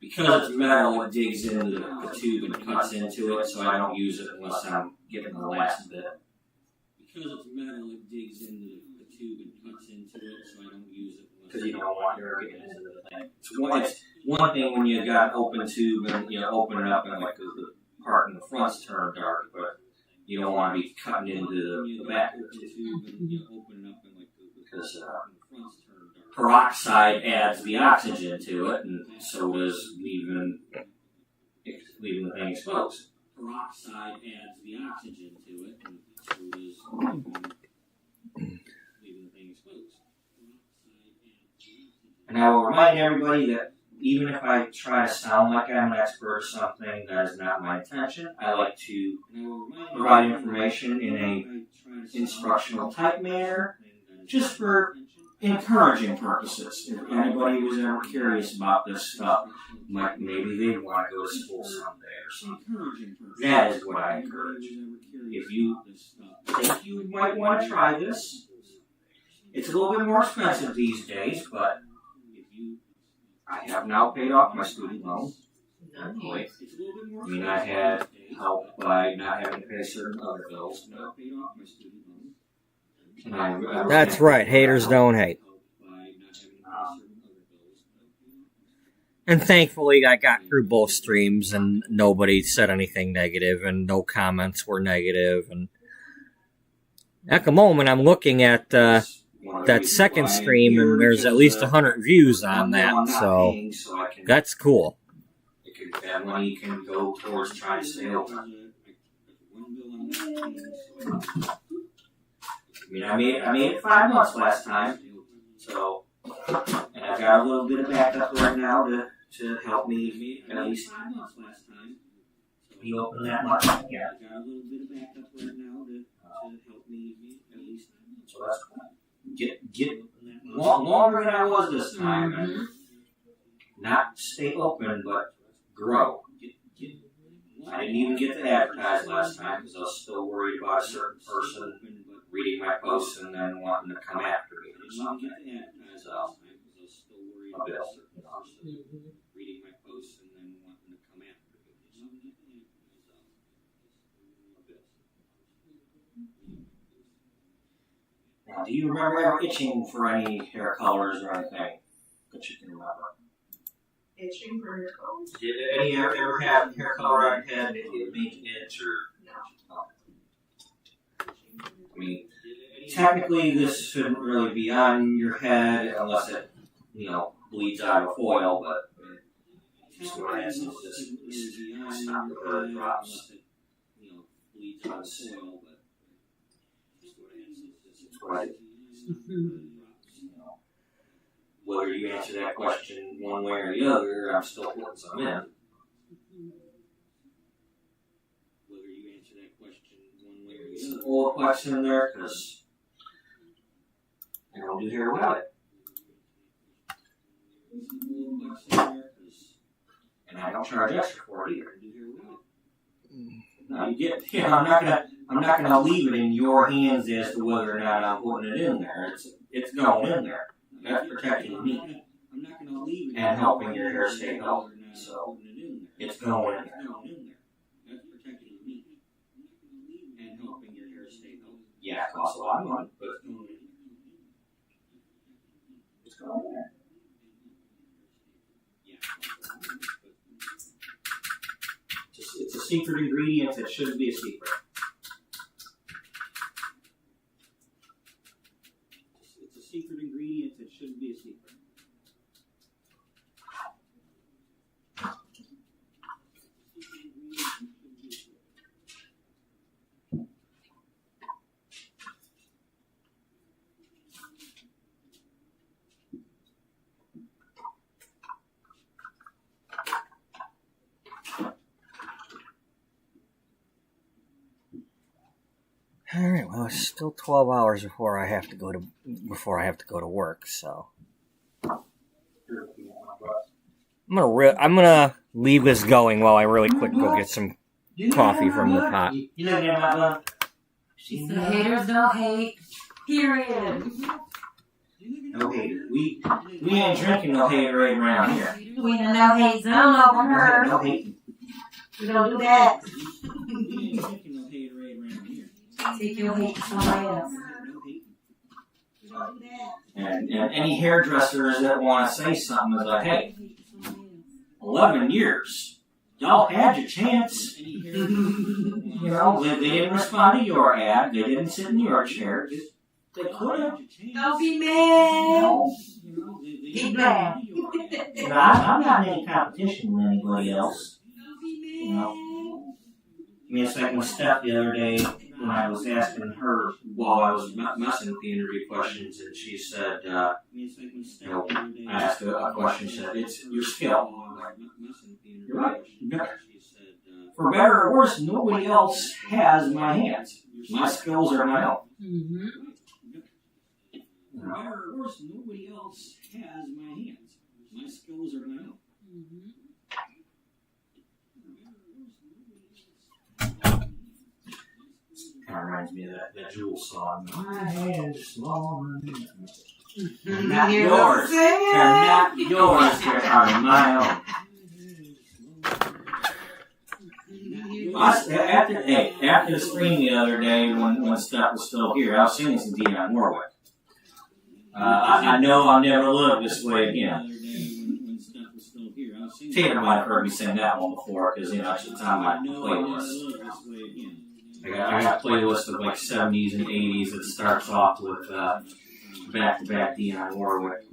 Because it's metal, it digs into the tube and cuts into it, so I don't use it unless I'm getting the last bit. Because it's metal, it digs into the tube and cuts into it, so I don't use it because you don't want your getting into the thing. It's one thing when you got an open tube and you open it up and like the part in the front's turned dark, but you don't want to be cutting into the back of the tube and open it up and like because peroxide adds the oxygen to it, and so does leaving the thing exposed. Peroxide adds the oxygen to it, and so does leaving the thing exposed. And I will remind everybody that even if I try to sound like I'm an expert or something, that is not my intention. I like to provide information in a instructional type manner, just for encouraging purposes. If anybody was ever curious about this stuff, like maybe they want to go to school someday or something. That is what I encourage. If you think you might want to try this, it's a little bit more expensive these days, but I have now paid off my student loan. I mean, I had help by not having to pay certain other bills, but I paid off my student loan. That's right. Haters don't hate. And thankfully, I got through both streams, and nobody said anything negative, and no comments were negative. And at the moment, I'm looking at that second stream, and there's at least 100 views on that, so that's cool. That money can go towards trying to stay open. I made it 5 months last time, so, and I've got a little bit of backup right now to help me at least be open that much. Yeah. So that's get longer than I was this time, and not stay open, but grow. I didn't even get to advertise last time because I was still worried about a certain person reading my posts and then wanting to come after me or something. So, a bit. Reading my posts and then wanting to come after me. Now, do you remember ever itching for any hair colors or anything that you can remember? itching for hair color? Did any ever have hair color on your head? It makes itch or No. I mean, technically this shouldn't really be on your head unless it, bleeds out of foil, but just what it is, it's not the bird drops. Bleeds out of foil, but just what it is, it's what it is. Whether you answer that question one way or the other, I'm still putting some in. Whether you answer that question one way or the other. All question there, because I don't do hair without it. And I don't charge extra for it either. Now you get, I'm not gonna leave it in your hands as to whether or not I'm putting it in there. It's going in there. That's protecting me and helping your hair stay healthy. So it's going in there. That's protecting me and helping your hair stay healthy. Yeah, it costs a lot of money, but it's going in there. It's a secret ingredient that shouldn't be a secret. It's a secret ingredient that shouldn't be a secret. All right. Well, it's still 12 hours before I have to go to work. So I'm gonna leave this going while I really quick go get some coffee from the pot. You know that one? She said, haters don't hate. Period. No haters. We ain't drinking no haterade around here. We ain't no hate zone over her. No hating. We don't do that. We ain't drinking no haterade around here. Take your hate to somebody else. And any hairdressers that want to say something is like, hey, 11 years. Y'all had your chance. You know, they didn't respond to your ad. They didn't sit in your chair. They could have. Don't be mad. Be glad. I'm not in any competition with anybody else. You know? I mean, it's like when Steph the other day, when I was asking her while I was messing with the interview questions, and she said, I asked her a question, she said, it's your skill. You're right. For better or worse, nobody else has my hands. My skills are my own. Mm-hmm. For better or worse, nobody else has my hands. My skills are my own. Mm-hmm. Kind of reminds me of that Jewel song. My hands are small. They're not yours. They're not yours. They are my own. After the stream the other day, when Steph was still here, I was singing some Dionne Warwick. I know I'll never love this way again. Taylor might have heard me sing that one before, because it's the time I playlist. I got a playlist of like 70s and 80s that starts off with back-to-back Dionne Warwick,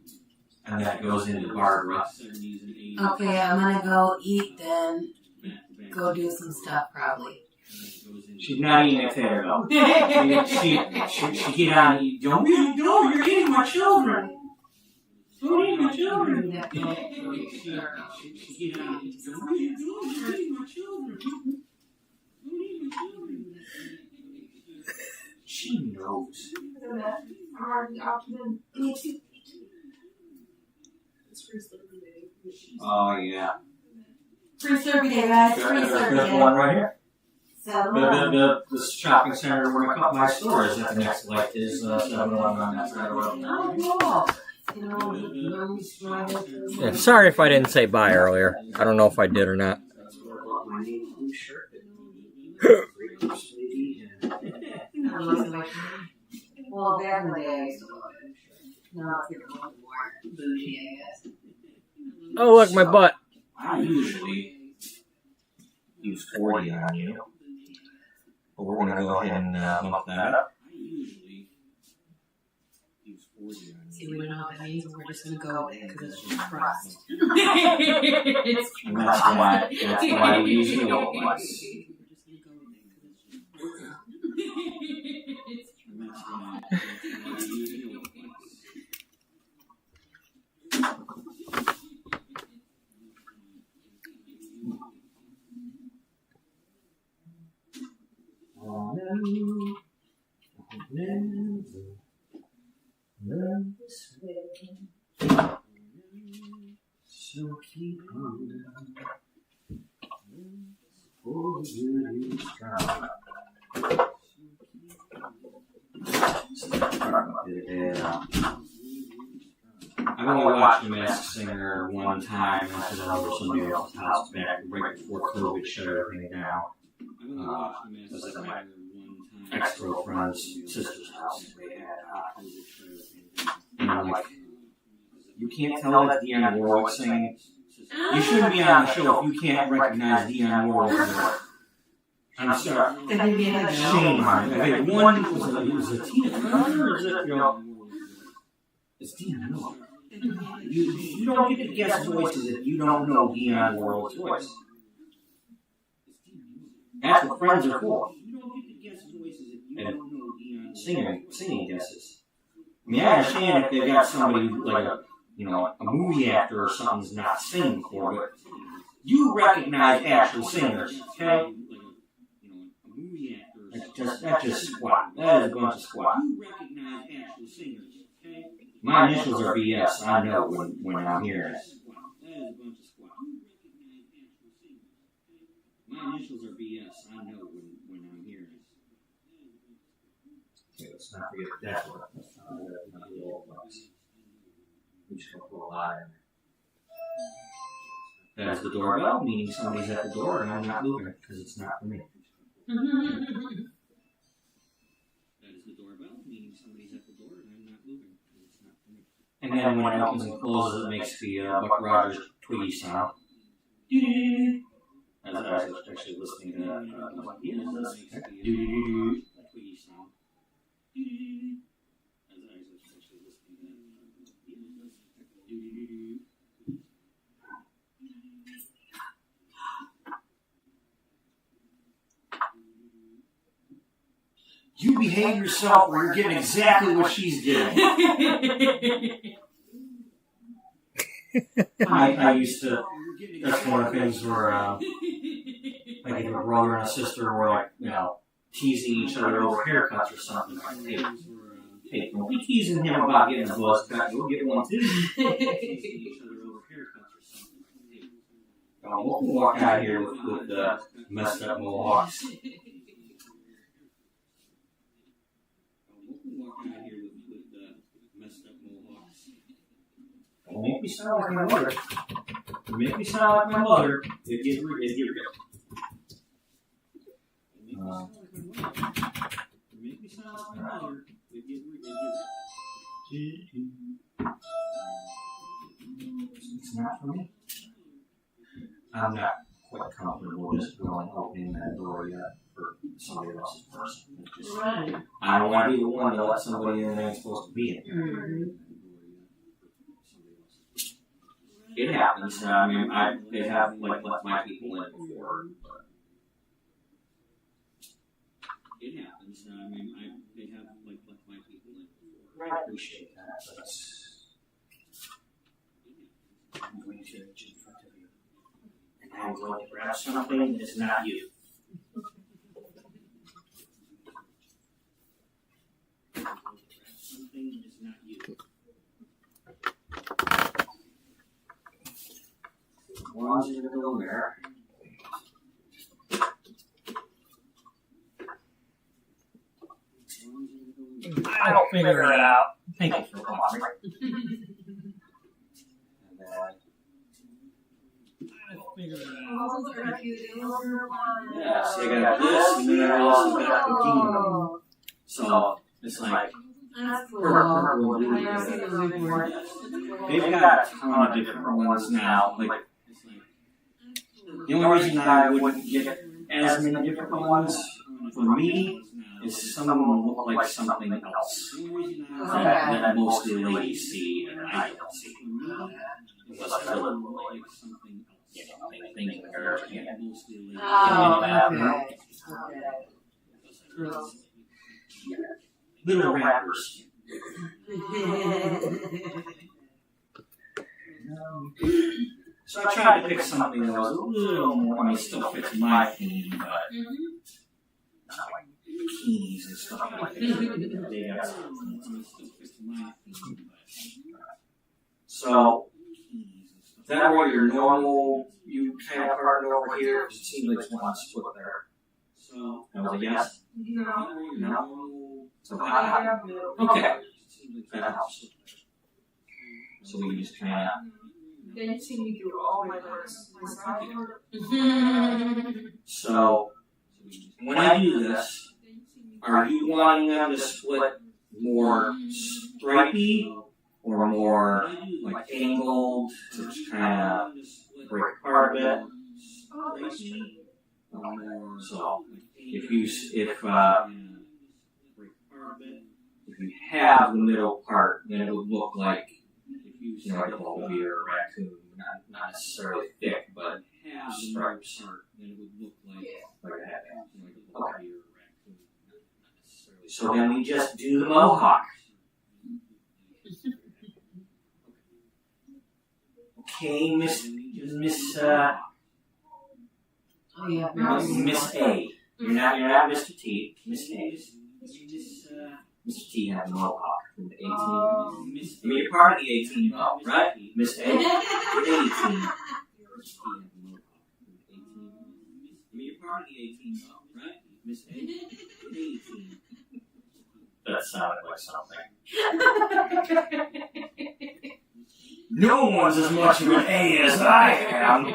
and then it goes into Barbara. Okay, I'm gonna go eat then. Go do some stuff probably. She's not eating a tater though. She get on and eat. Don't eat, no, you're eating my children. Don't eat my children. She get on and eat. Don't eat, no, you're eating my children. Don't eat my children. She knows. Oh yeah. Free Slurpee Day, guys. Free Slurpee There's Day. one right here. Salon. The shopping center where my store is at the next light is 7-Eleven on that side of the road. Oh, cool. You know, Yeah, sorry if I didn't say bye earlier. I don't know if I did or not. well, back in the day, I used to love it. No, it's getting a little more bougie, I guess. Oh, look, my butt. I usually use 40 on you, but we're going to go ahead and bump that up. See, we don't know what that means, but we're just gonna go with it because it's just crust. And that's why we use the old ones. So keep on. I've only watched The Masked Singer one time, and I was over somebody else's house back right before COVID shut everything down. It was at my ex-girlfriend's sister's house. They had, and I'm like, you can't tell that's Dionne Warwick singing. You shouldn't be on the show if you can't recognize Dionne Warwick. I'm sorry. Shame on it. I mean, one was a Tina Turner, or is it, it's Dionne Warwick. You don't get to guess voices if you don't know Dionne Warwick's voice. That's what friends are for. And singing guesses. I mean, I understand if they've got somebody like a movie actor or something's not singing for, but you recognize actual singers, okay? That's just squat. That is a bunch of squat. You recognize actual singers, okay? My initials are BS. I know when I'm hearing it. My initials are BS. I know when I'm hearing it. Okay, let's not forget that one. We just don't put a lot in there. That is the doorbell, meaning somebody's at the door and I'm not moving it because it's not for me. That is the doorbell, meaning somebody's at the door and I'm not moving it because it's not for me. And then when it opens and closes, it makes the Buck Rogers Twiggy sound. As I was actually listening to that, I was like, yeah, that's Twiggy sound. You behave yourself or you're getting exactly what she's getting. I used to, that's one of the things where, like if a brother and a sister were like, teasing each other over haircuts or something. Like, hey, don't be teasing him about getting a buzz cut, you'll get one too. We'll walk out here with messed up mohawks. Don't make me sound like my mother. You make me sound like my mother. It get good. Make me sound like my mother. It get It's not for me. I'm not quite comfortable just opening that door yet for somebody else's person. I don't want to be the one to let somebody in that ain't supposed to be in here. It happens. I mean, they have let my people in before. But it happens. I mean, they have let my people in before. I appreciate that. But I'm going to reach in front of you, and I'm going to grab something that is not you. Something that is not you. One's in the middle there. I'll figure it out. Thank you for watching. I'll figure it out. Yeah, so I got this, and then I also got the kingdom. So it's like That's cool. Purple I've never seen those before. They've got a ton of different ones now. Like, the only reason I wouldn't get as many different ones for me is some of them look like something else that most of the ladies see and I don't see. Because I feel like something else. Things in her hand. Oh, okay. Little rappers. So I tried to pick something that was a little more, I mean, still fits my theme, but not like bikinis and stuff like that. They got something that still fits my theme, but. So, is that where your normal, you kind of partner over here? It seems like it's one split there. So, that was a yes? No. So, okay. That helps. So we can just kind of. Then you see me do all my parts myself. So, when I do this, are you wanting them to split more stripy or more like angled to just kind of break apart a bit? So, if you have the middle part, then it would look like, you know, like a bumblebee or a raccoon, not necessarily thick, but stripes. Then it would look like that. Okay. So then we just do the mohawk. Okay, Miss Oh, yeah. Miss A. You're not Mr. T. Miss A. Mr. T has a mohawk from the 18. I mean, you're part of the 18 though, right? Miss A? You're 18. I mean, you're part of the 18 though, right? Miss A? You're 18. That sounded like something. No one's as much of an A as I am.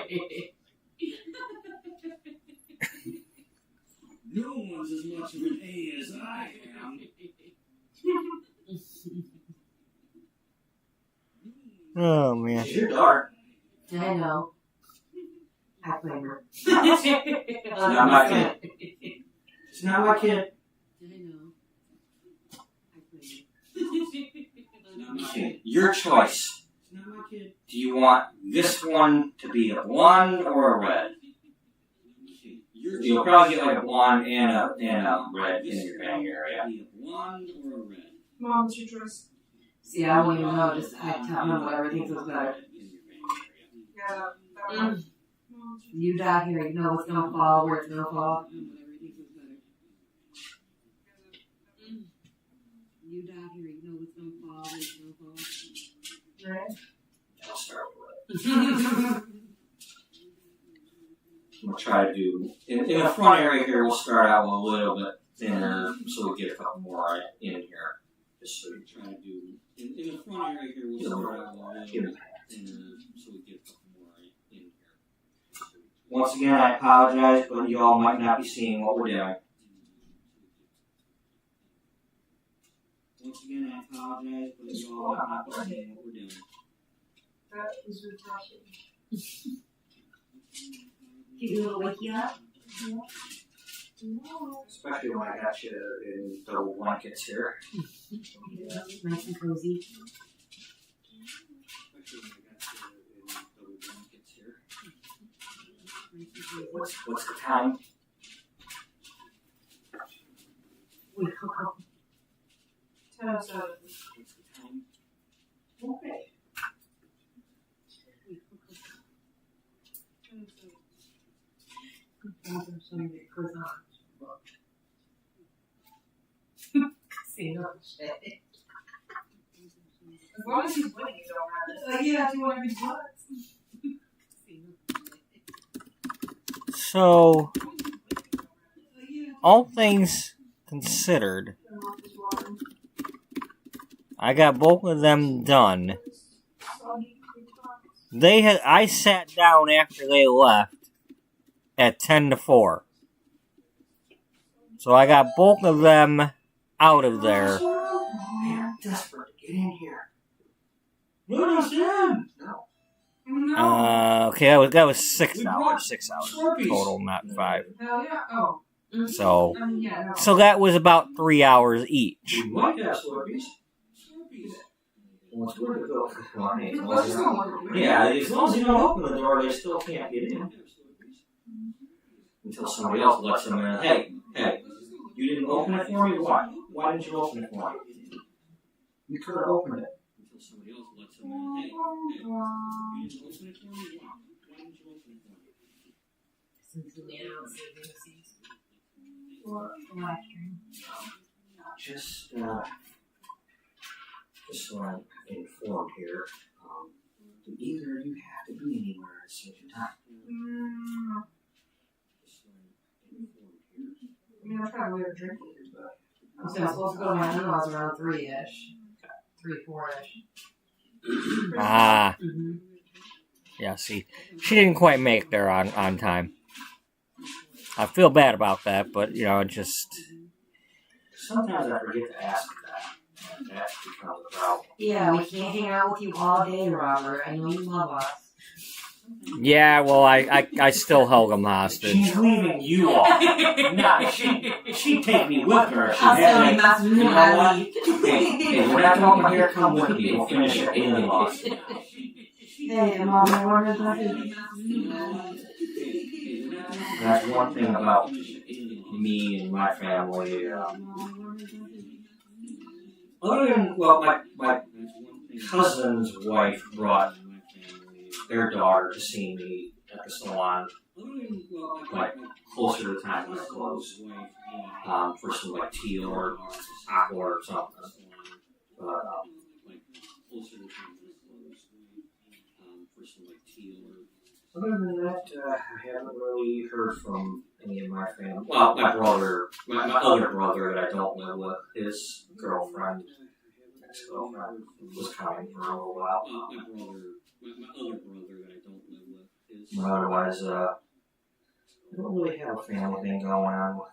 No one's as much of an A as I am. Oh man. You're dark. I know. I blame her. It's not my kid. It's not my kid. I know. I blame Okay, your choice. Do you want this one to be a blonde or a red? You'll probably get like a blonde and a red in your bang area. Mom, what's your choice? See, I don't even know. Just I tell them whatever thinks was better. Yeah, that one. You down here, you know what's gonna fall, where it's gonna fall. You down here, you know what's gonna fall, where it's gonna fall. Right? I'll start with it. I'm gonna try to do in the front area here. We'll start out with a little bit thinner, so we get a couple more in here. Just so we try to do in the front area here. We'll start out with a little bit thinner, so we get a couple more in here. Once again, I apologize, but you all might not be seeing what we're doing. Once again, I apologize, but you all might not be seeing what we're doing. That is refreshing. Give you a little wakey up. Especially when I got you in double blankets here. Yeah, nice and cozy. What's the time? Wait, how 10 of 7. Okay. 10 of 7. something that goes on. See, no shit. As long as he's winning, you don't have it. Yeah, you want to be jealous. So, all things considered, I got both of them done. I sat down after they left at 10-4. So I got both of them out of there desperate to get in here. Let us in! No. No. Okay, that was 6 hours. 6 hours total, not 5. Hell yeah. Oh. So, Yeah, no. so that was about 3 hours each. We might have Slurpees. Well, it's worth it though. Let's just go look at it. Yeah, as long as you don't open the door, they still can't get in. Until somebody else lets them in. Hey, you didn't open it for me? Why? Why didn't you open it for me? You could have opened it. Until somebody else lets them in. Hey, you didn't open it for me? Why didn't you open it for me? Just so I'm informed here, do either of you have to be anywhere at a certain time? Just so I'm informed here. I mean, that's kind of weird drinking. So I was supposed to go to my in-laws around 3-ish. 3, 4-ish. Ah, Mm-hmm. yeah, see, she didn't quite make there on time. I feel bad about that, but, it just... Sometimes I forget to ask that, and that becomes a problem. Yeah, we can't hang out with you all day, Robert. I know you love us. Yeah, well, I still held them hostage. She's leaving you all. Nah, she'd take me with her. She'd I'll have still me. mess with You you, know what? Abby. Hey, we're not going here. Come with me. We'll finish your alien loss. Hey, Mom, I ordered nothing. That's one thing about me and my family. Other than, well, my cousin's wife brought their daughter to see me at the salon, like closer to the time when I closed, for some like tea or aqua or something. But other than that, I haven't really heard from any of my family. Well, my other brother that I don't live with, his girlfriend, ex-girlfriend, was coming for a little while. My other brother that I don't live with, his. But otherwise, I don't really have a family thing going on with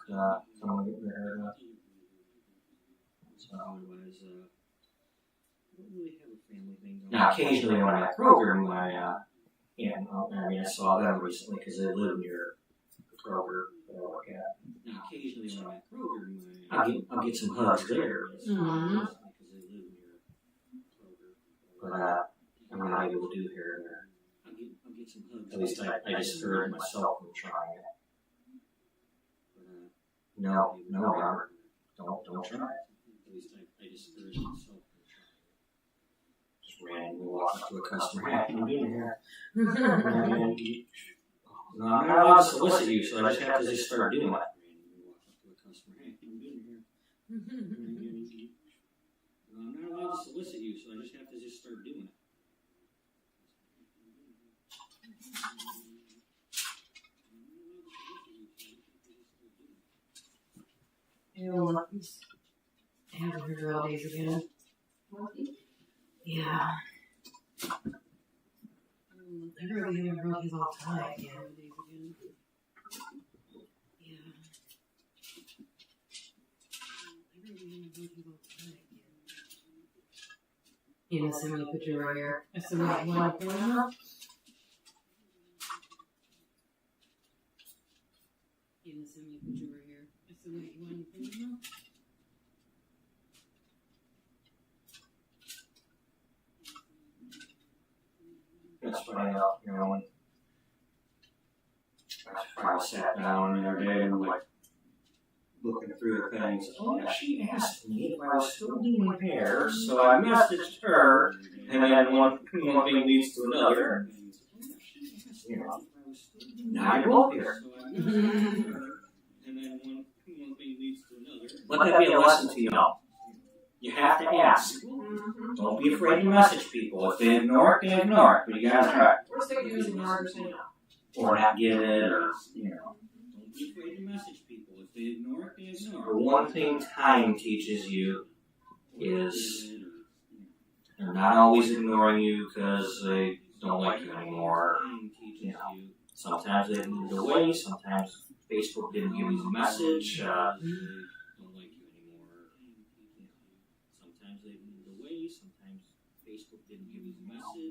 someone getting married. So otherwise, I don't really have a family thing going on. Now, occasionally when I'm at Kroger, I saw them recently because they live near the Kroger that I work at. Now, occasionally when I'm at Kroger, I'll get some hugs there. Mm-hmm. But I'm not able to do here and there. I'll get some hugs. At least I just heard myself from trying it. No, Robert. Don't try it. At least I just heard myself from trying it. Just randomly walk up to a customer. Hey, I'm being here. No, I'm not allowed to solicit you, so I just have to just start doing it. I'm not allowed to solicit you, so I just have to just start doing it. I haven't heard her all days again. Yeah. I heard we haven't heard his all time again. Yeah. You know, somebody put you right here. I said, what, you want to put him up? You know, somebody put you right here. I said, what, you want to put him up? That's funny, when I finally sat down the other day and like looking through the things. Oh yeah, she asked me if I was still doing hair, so I messaged her, and then one thing leads to another. Now you're both here. Let that be a lesson to y'all. You have to ask. Don't be afraid to message people. If they ignore it, they ignore it. But you gotta try. Worst thing you do is ignore or say no. Or not get it, or, Don't be afraid to message people. If they ignore it, they ignore it. The one thing time teaches you is they're not always ignoring you because they don't like you anymore. Sometimes they moved away. Sometimes Facebook didn't give you the message. Don't like you anymore. Sometimes they moved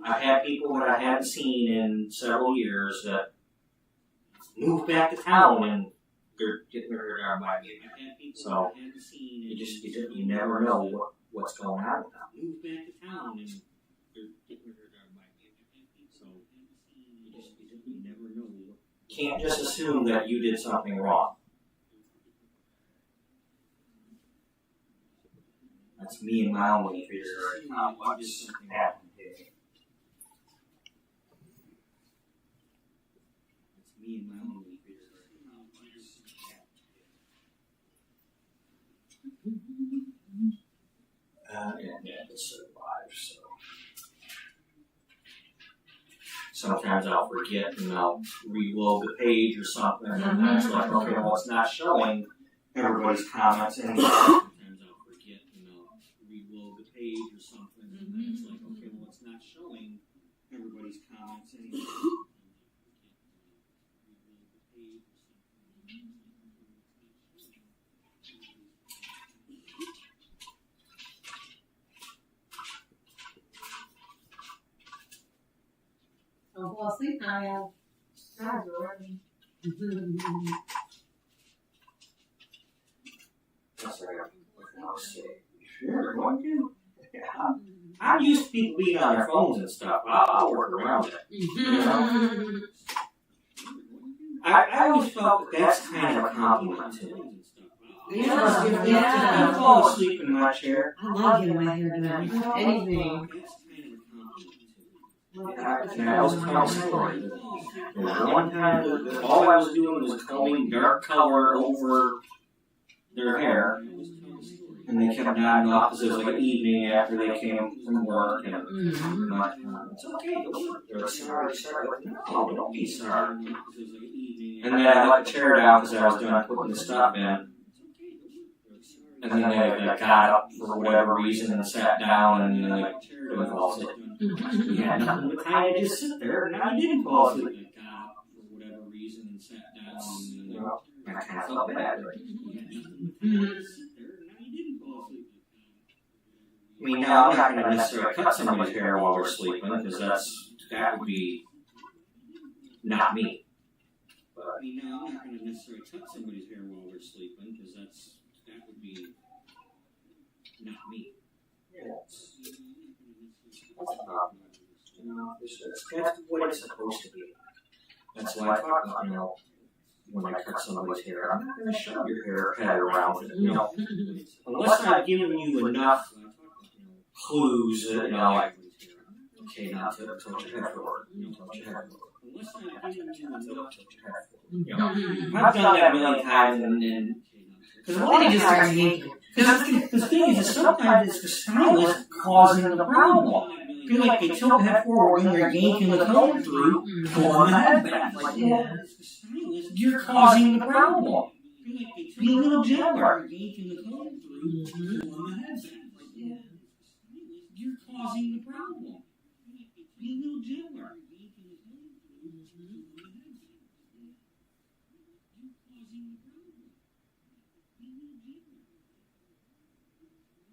I've had people that I hadn't seen in several years that moved back to town and they're getting their hair by me. So you never know what's going on with them. Moved back to town and they're getting their hair by me. So you never know. Can't just assume that you did something wrong. That's me and my own fears. What's happened here? That's me and my own fears. Yeah, it's survive. So sometimes I'll forget and I'll reload the page or something, and then it's like, okay, well, it's not showing everybody's comments anymore. Or something, and then it's like, okay, well, it's not showing everybody's comments anymore. Don't fall asleep now, yeah. Guys, we're ready. That's right. Sure, going to. Yeah. I'm used to people being on their phones and stuff. I'll work around it. You know? I always felt that that's kind of a compliment to me. Yeah. I fall asleep in my chair. I love getting my hair done. Anything. Yeah, I was kind of sorry. One time, all I was doing was combing dark color over their hair. And they kept nodding off because it was like an evening after they came from work. And I'm like, it's okay, they're sorry. No, don't be sorry. And then I let the chair down because I was done putting the stuff in. And then they got up for whatever reason and sat down and they went fall asleep. You had nothing but kind of just sit there and now you didn't fall asleep. I kind of felt bad. I mean, now I'm not going to necessarily cut somebody's hair while they're sleeping because that would be not me. But I mean, now I'm not going to necessarily cut somebody's hair while they're sleeping because that would be not me. Yeah, that's a problem. You know, that's what it's supposed to be. That's why I talk about, you know, when I cut somebody's hair, I'm not going to shove your head around it, you know, unless I've given you enough clues that, you know, like, okay, now tilt your head forward, tilt your head forward. You know, I've done that a million times, and because a lot of just starts yanking. Because the thing is, sometimes it's the stylist causing the problem. I feel like they tilt the head forward when they're yanking the comb through, pulling the head back. Like, yeah, you're causing the problem. Be a little gentler. Yanking the comb through, pulling the head back. You're causing the problem. Be a little gentler.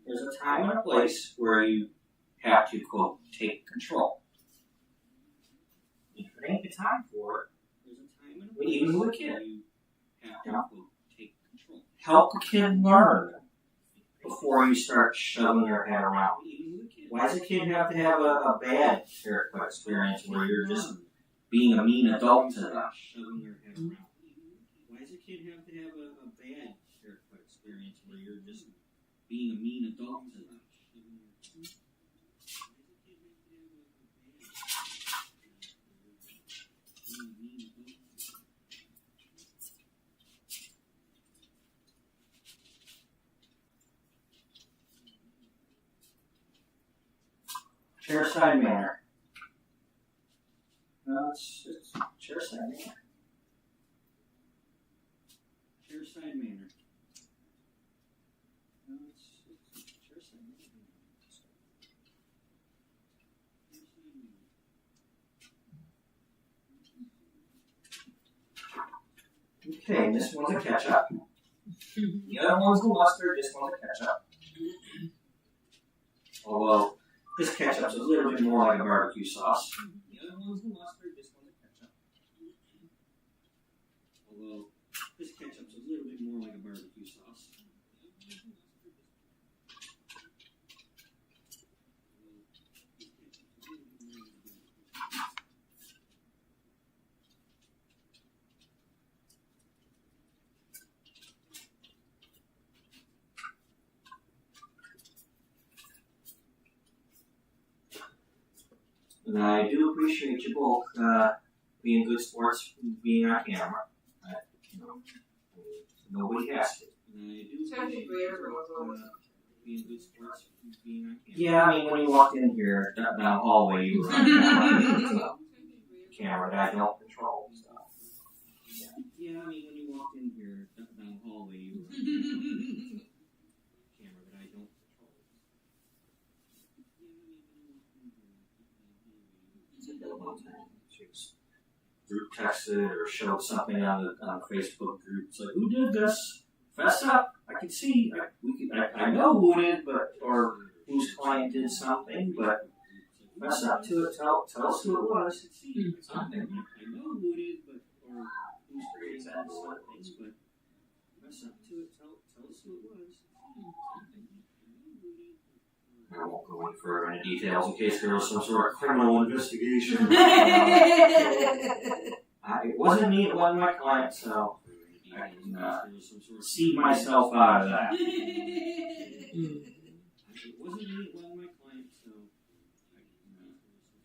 There's a time and a place where you have to, quote, take control. If it ain't the time for it, there's a time and a place even with a kid. You have to, quote, take control. Help the kid learn before you start shoving your head around. Why does a kid have to have a bad haircut experience where you're just being a mean adult to them? Why does a kid have to have a bad haircut experience where you're just being a mean adult to them? Chair side manner. No, it's chair side manner. Chair side manner. No, it's chair side manner. Okay, this one's a ketchup. The other one's the mustard, this one's a ketchup. Although, This ketchup's a little bit more like a barbecue sauce. The other one's the mustard, this one's the ketchup. Although, this ketchup's a little bit more like a barbecue sauce. And I do appreciate you both being good sports, being on camera. You know, nobody has to. And I do appreciate being good sports, being on camera. Yeah, I mean, when you walked in here down the hallway, you were on camera. Camera that I don't control. So. Yeah, I mean, when you walked in here down the hallway, you were on camera that I don't control. She was group texted or showed something on the Facebook group. It's like, who did this? Fess up! I can see. I know who it is, but or whose client did something, but fess up to it. Tell us who it was. Something. I know who it is, but or whose client did something, but fess up to it. Tell us who it was. I won't go any further into details in case there was some sort of criminal investigation. It wasn't me, it wasn't my client, so I can see myself out of that. It wasn't me, it wasn't my client, so I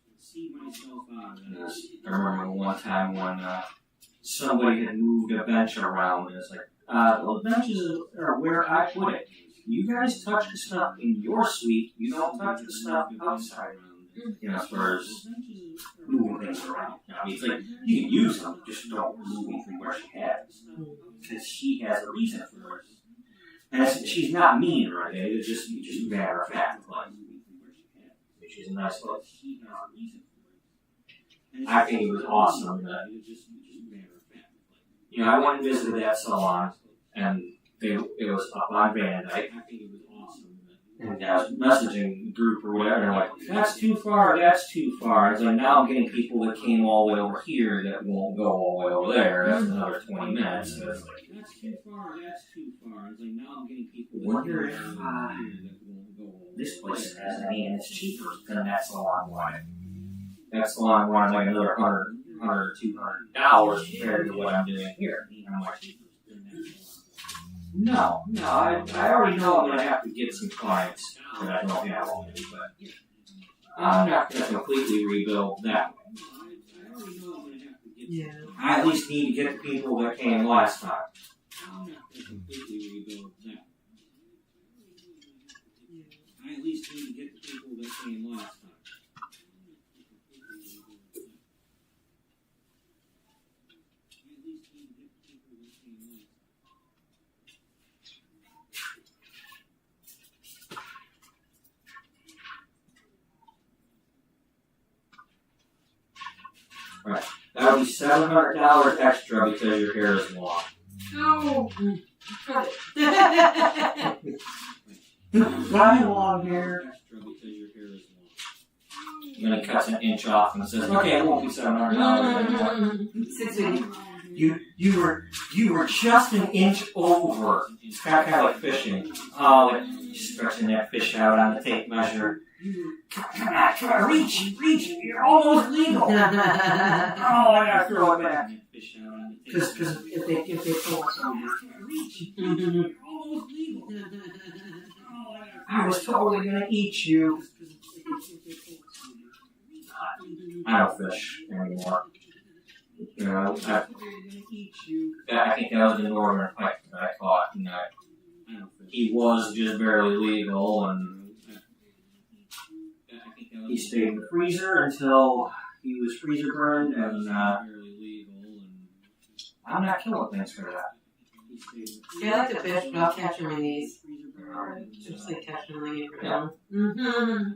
can see myself out of that. I remember one time when somebody had moved a bench around, and it's like, those benches are where I put it. You guys touch the stuff in your suite, you don't touch the stuff outside. You know, as far as moving things around. I mean, it's like, you can use them, just don't move them from where she has. Because she has a reason for it. And she's not mean or anything, it's just matter of fact. Like, she's a nice lady. I think it was awesome that, you know, I went and visited that salon, and it was up on Van Dyke. And I was messaging the group or whatever, and they're like, that's too far, that's too far. It's like, now I'm getting people that came all the way over here that won't go all the way over there. That's another 20 minutes. So it's like, that's too far, that's too far. It's like, now I'm getting people that wonder if this place has any, and it's cheaper than that salon wanted. That salon wanted like another $100 or $200 compared to what I'm doing here. And I'm like, no, I already know I'm going to have to get some clients that I don't have already, but I'm not going to completely rebuild that way. Yeah. I at least need to get the people that came last time. I'm not going to completely rebuild that. I at least need to get the people that came last time. Right. That would be $700 extra because your hair is long. No. Cut it. My long hair. Extra because your hair is long. And then it cuts an inch off and says, okay, it won't be $700 anymore. $650. You were just an inch over. It's kind of like fishing. Oh, like stretching that fish out on the tape measure. Come on, reach, you're almost legal. Oh, I gotta throw it back. Because if they pull us over. I was totally gonna eat you. I don't fish anymore. You know, I think that was the northern pike that I caught, and he was just barely legal, and he stayed in the freezer until he was freezer burned, and I'm not killing things for that. Yeah, I like to fish, but I'll catch them in these. Just like catching them in the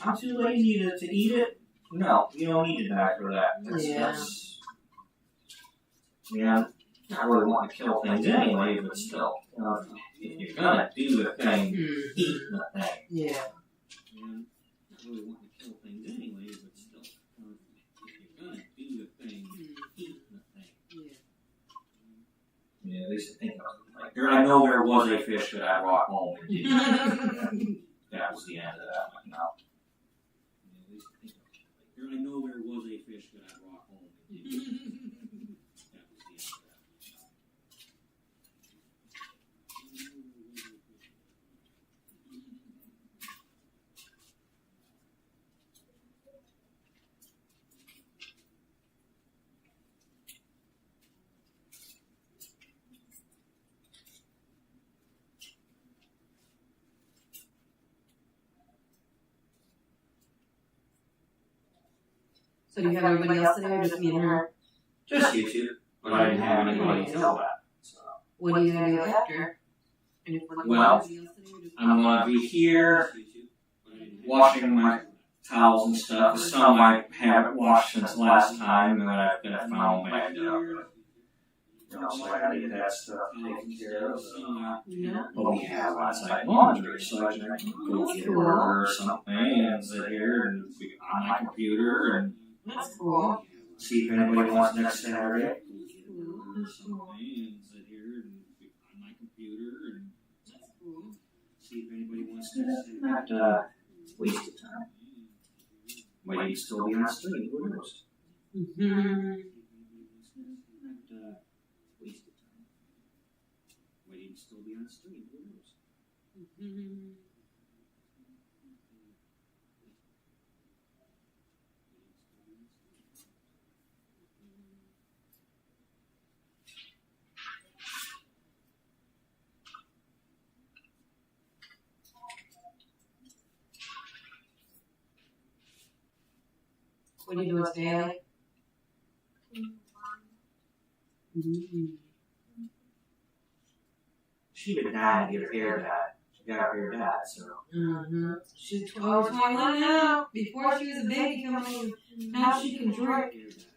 I'm too lazy to eat it. No, you don't need to die for that. That's not really wanting to kill things anyway, but still, if you're gonna do the thing, eat the thing. Yeah. Not really wanting to kill things anyway, but still, if you're gonna do the thing, eat the thing. Yeah, at least I think I know there was a fish that I brought home. That was the end of that one. No. I know there was a fish that I brought home. That was the end of that. So do you have everybody else today, or just me and her? Just you two, but I didn't have anybody to tell that. So. What are you gonna do after? Well, I'm gonna be here washing my towels and stuff. Some I haven't washed since last time, and I've got a found bagged up. So I gotta get that stuff taken care of. But we have outside laundry, so I can go get her or something and sit here and be on my computer and That's cool. see if anybody wants next Saturday. See if anybody wants to not waste of time. Might still be on the street, who knows? Waste of time. Might still be on the street, who knows? What do you do with daily? She been dying to get her hair dyed. She got her hair dyed, so. She's 12 or 21 now. Before she was a baby coming in, now she can drink. She's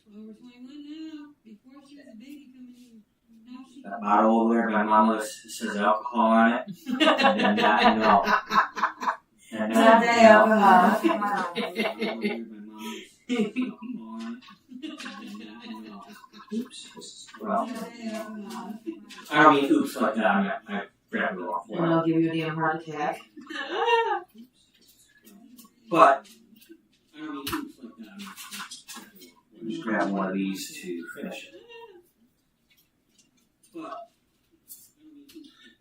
12 or 21 now. Before she was a baby coming in, now she can That bottle over there, my mama says alcohol on it. And then that, no. And Not then, that alcohol. Oops. Well, I don't mean oops like that. I grabbed it off. And I'll give you a damn heart attack. But I don't mean oops like that. Just grab one of these to finish it.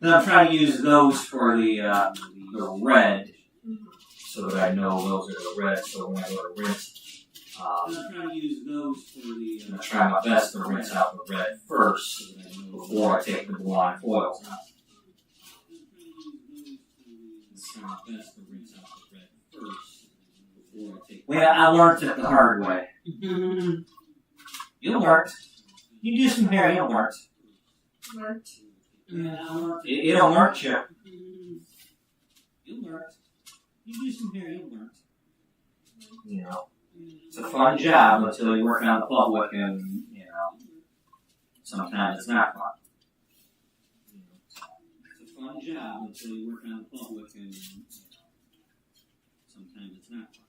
Then I'm trying to use those for the red, so that I know those are the red. So when I go to rinse. I'm trying to use those for the. I'm gonna try my best to rinse out the red first before I take the blonde foils out. Well, I learned it the hard way. You learned. You do some hair, you learned. It'll learn you. You learned. You do some hair, you learned. You know. It's a fun job until you work out in the public, and sometimes it's not fun. It's a fun job until you work out in the public, and sometimes it's not fun.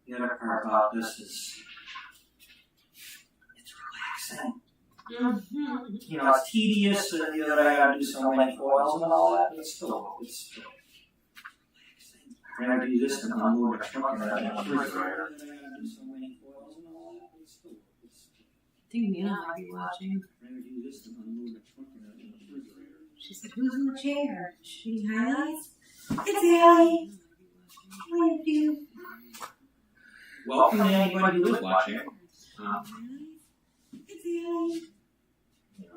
The other part about this is it's relaxing. Mm-hmm. You know, it's tedious that I gotta do so many foils and all that, but it's still. When I do this and unload my truck and I have a refrigerator. Thinking I'll be watching. She said, "Who's in the chair? Shooting highlights?" It's Allie. How do you? Welcome to anybody who is watching. It's Allie.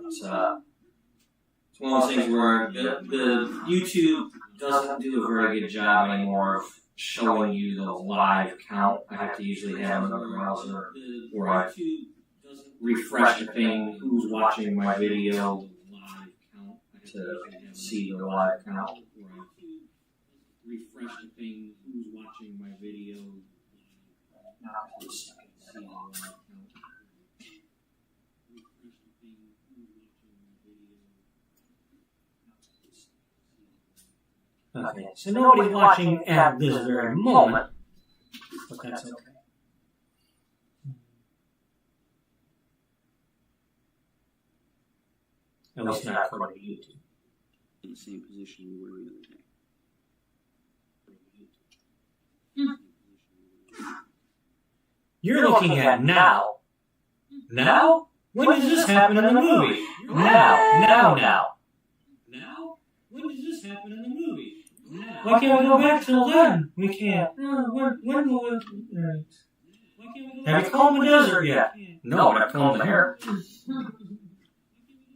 It's one of those things where the YouTube doesn't do a very good job anymore of showing you the live count. I have to usually have another browser where I refresh the thing, who's watching my video to see the live count. Refresh the thing, who's watching my video. Okay, so nobody's watching at this very moment, but that's okay. At least not according to YouTube. In the same position we were the other day. You're looking at now. Now? When does this happen in the movie? Now. When does this happen in the movie? Now. Why can't we go back till then? We can't. When will we... Have you combed the desert yet? No, but I've combed the hair.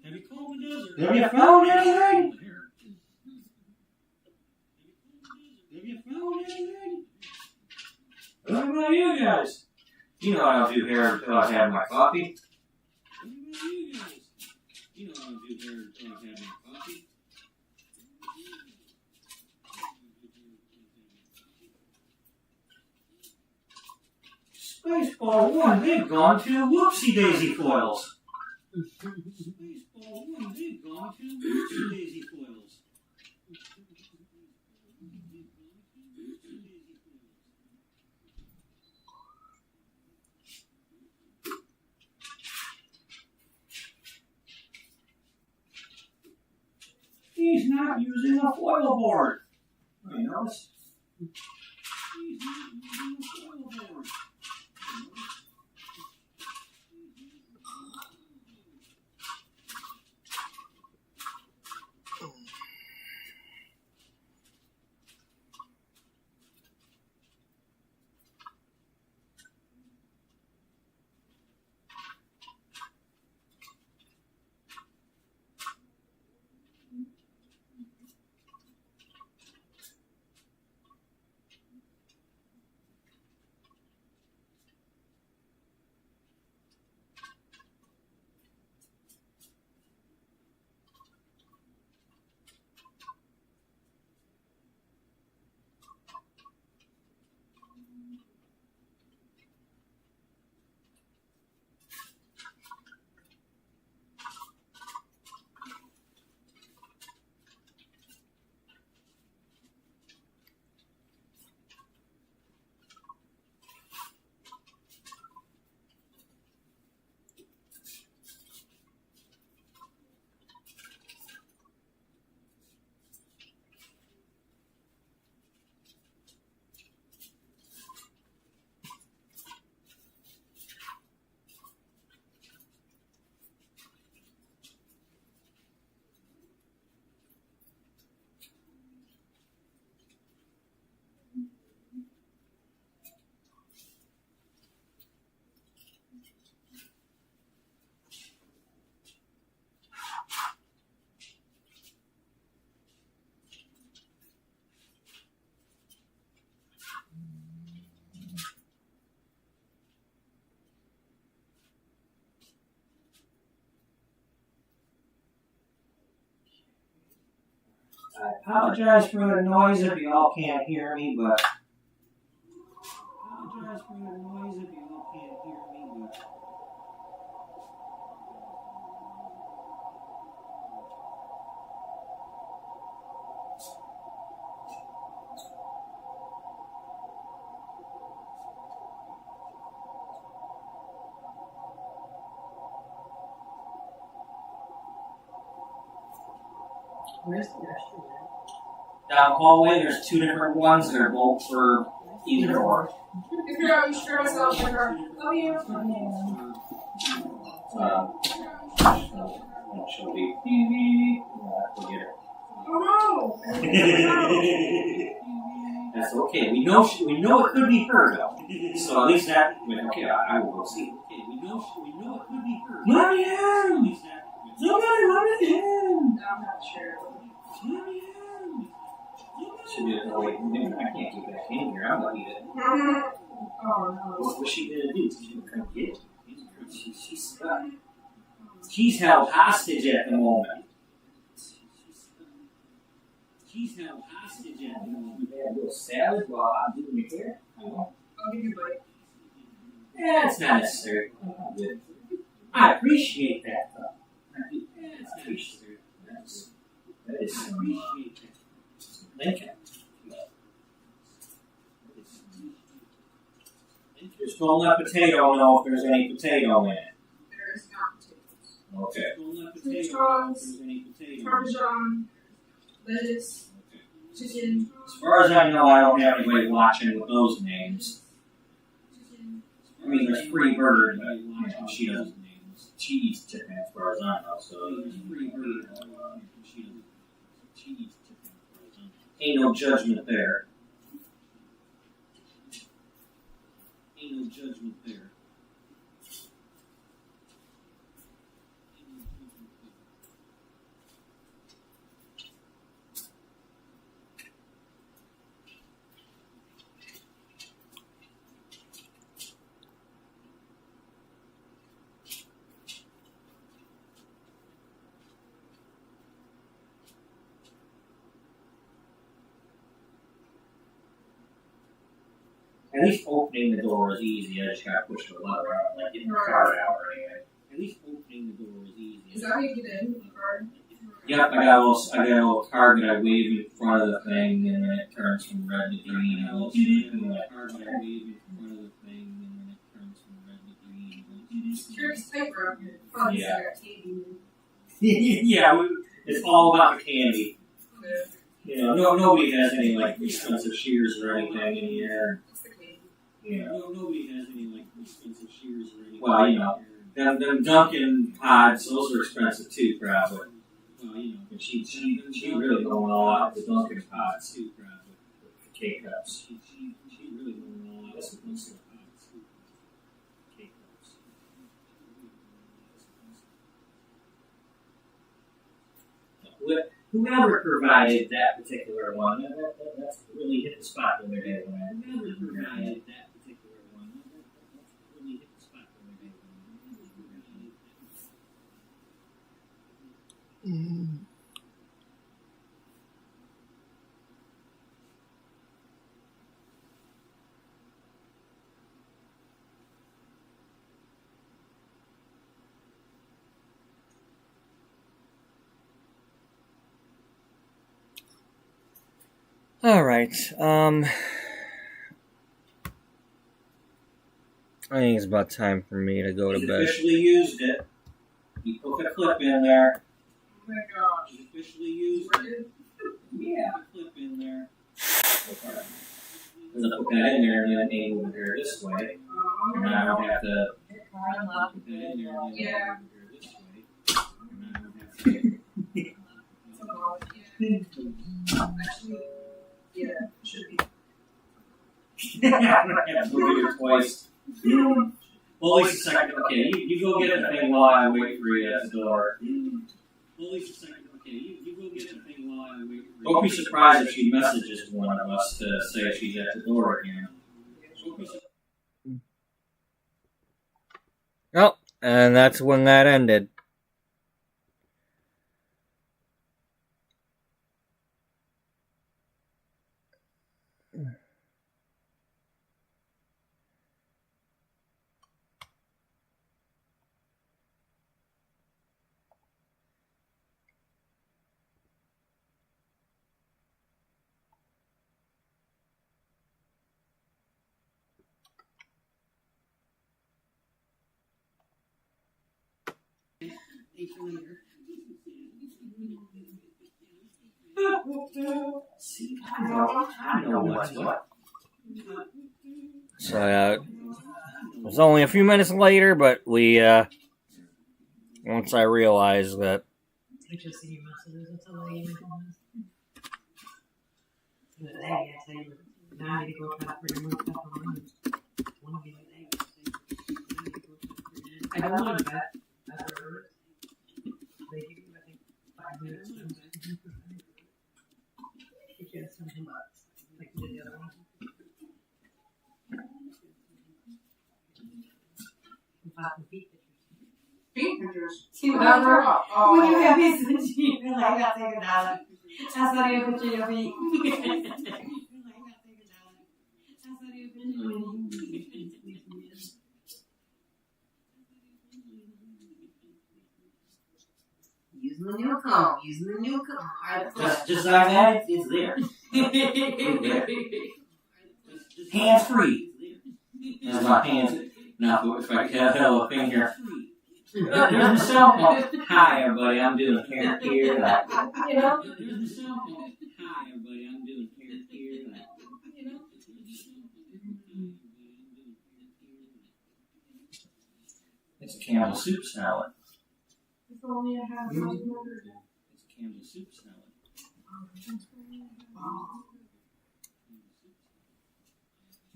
Have you combed the desert? Have you found anything? What about you guys? You know I don't do hair until I've had my coffee. Spaceball 1, they've gone to whoopsie daisy foils. Spaceball 1, they've gone to whoopsie daisy foils. He's not using a foil board. I notice. He's not using a foil board. I apologize for the noise if you all can't hear me, but... Where's the rest of Down the hallway, there's two different ones. They're both for either or. If you're out, you sure myself for her. Love you. She'll be. Forget her. Oh That's okay. We know it could be her though. So at least that. Okay, I will go see. Okay, we know it could be her. Let me in. Somebody let me in. no! I'm not sure. Let me in. Should be like, oh wait, I can't keep that in here. I'm gonna eat it. Oh no. What's she gonna do? She's gonna come get it. She's stuck. She's held hostage at the moment. She's held hostage at the moment. You have a little salad while I'm doing your hair. I'll give you a bite. Yeah, it's not necessary. I'm good. I appreciate that, though. Yeah, it's not necessary. That is appreciate that. Thank you. Just don't let potato know if there's any potato in it. There is not potatoes. Okay. Don't let potato know if Straws, there's any potato in it. Parmesan, lettuce, chicken. As far as I know, I don't have anybody watching with those names. I mean, there's Free Bird, but you know, she doesn't. She eats chicken as far as I know, so there's Free Bird. She eats chicken as far as I know. Ain't no judgment there. Ain't no judgment there. At least opening the door is easy. I just gotta push the lever out, like getting the card out or anything. At least opening the door is easy. Is that how you get in? The card? Yep, I got a little card that I wave in front of the thing, and then it turns from red to green. I got a card that I wave in front of the thing, and then it turns from red to green. Security's tight around here. Probably Yeah. got candy. Yeah, it's all about the candy. Okay. You know, nobody has any like expensive shears or anything in here. What's the candy? Yeah. Nobody has any like expensive shears or anything. Well, you know, them Dunkin' pods, those are expensive too, probably. Well, you know, but she really going all out with the Dunkin' pods too, probably. The K-cups. She really going all out with the Dunkin' pods too. K-cups. Whoever provided that particular one, that's really hit the spot the other day when whoever provided that particular one, that's really hit the spot the other day when All right. I think it's about time for me to go to bed. Officially used it. You put the clip in there. Oh my gosh. You officially used it. Yeah. Put the clip in there. Because I put that in there and then it came over here this way. And I don't have to put that in there and then over here this way. And I don't have to. Actually, yeah, should be. Yeah, I'm gonna have to move it twice. Well, at least a second. Okay, you go get the thing while I wait for you at the door. Well, at least a second. Okay, you go get the thing while I wait for you. Don't be surprised if she messages one of us to say she's at the door again. Oh, and that's when that ended. See, I know what's what. So it was only a few minutes later, but we once I realized that I just see your messages. That's all I even know. Now I need to go cut for your stuff online. I don't want to bet. They give you, I think, 5 minutes. If you have something bucks, like you did the other one. Feet pictures. See what I'm doing? When you have these in you're like, I gotta take a dollar. That's not even a picture of your feet. Using the new comb. Using the new comb. Just like that, it's there. Hands free. That's my hands. Now, if I cut a finger. Here's my cell phone. Hi, everybody. I'm doing hair here. You know? Here's my cell phone. Hi, everybody. I'm doing hair here. You know? It's a Campbell soup salad. If only I had It's a Campbell soup salad.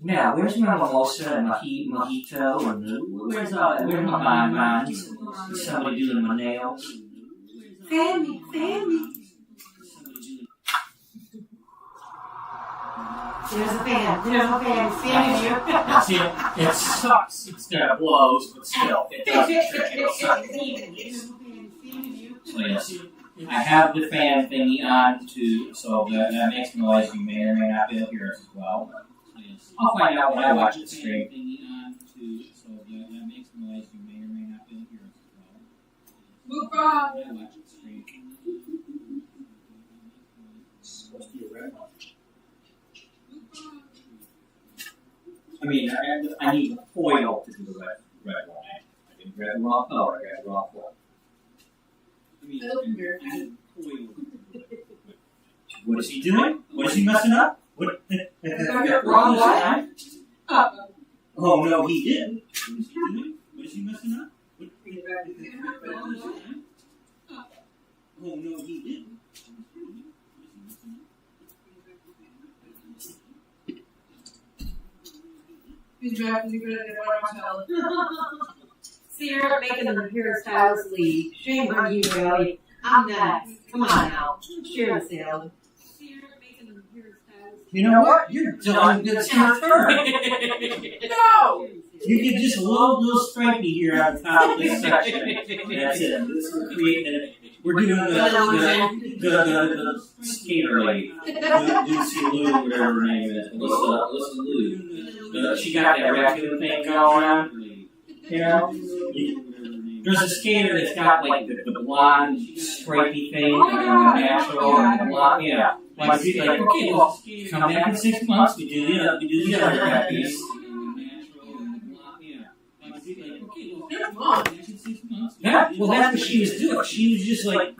Now, where's my mimosa and my mojito and where's my mines? Is somebody doing my nails? Family. There's a fan. There's a fan. Fanning you. See, it sucks instead of blows, but still, it does. So yes, I have the fan thingy on too, so that makes noise. You may or may not be able to hear us as well. I'll find out when I watch it stream. Move on. Supposed to be a red one. I mean, I need the foil to do the red one. I didn't grab the raw color. I got the raw foil. I need foil. What is he doing? What is he messing up? What? Wrong what? Oh no, he didn't. What is he doing? What is he messing up? What? Oh no, he didn't. He's drafting you for the watermelon. See, you're making the hairstyles lead. Shame on you, Ellie. I'm next. Come on now. Share the sale. You know what? You're done good stuff first. No! You can just load little stripey here on top of this section. That's it. This is creating it. We're doing the skater lady. Lucy Lou, whatever her name is. Alyssa Lou. She got that raccoon thing going on. You know? There's a skater that's got like the blonde stripey thing, natural, and blonde. Yeah. Like, okay, well, come back in 6 months. We do the other piece. Yeah, well, that's what she was doing. She was just like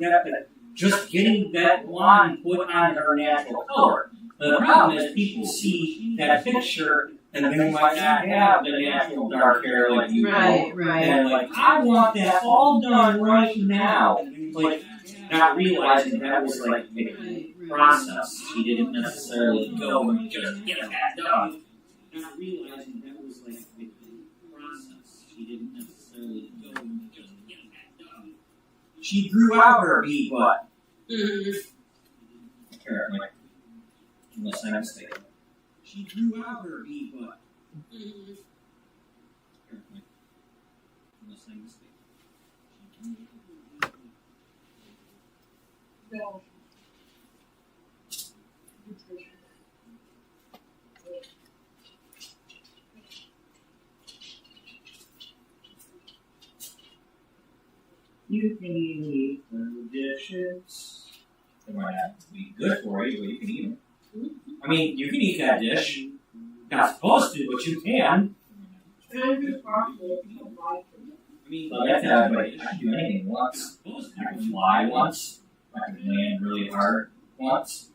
just getting that blonde put on her natural color. The problem is people see that picture and they might not have the natural dark hair like you do. Right. And like, I want that all done right now. Like, not realizing that was like a process. She didn't necessarily go and just get that done. Not realizing that was like a process. She didn't necessarily go and just get that done. She grew out her bee butt. Apparently. Unless I'm mistaken. She grew out her bee butt. Apparently. Unless I'm mistaken. No. You can eat the dishes. They might not be good for you, but you can eat them. I mean, you can eat that dish. Not supposed to, but you can. I mean, that's how everybody, I can do anything once. I can fly once. I can land really hard. once.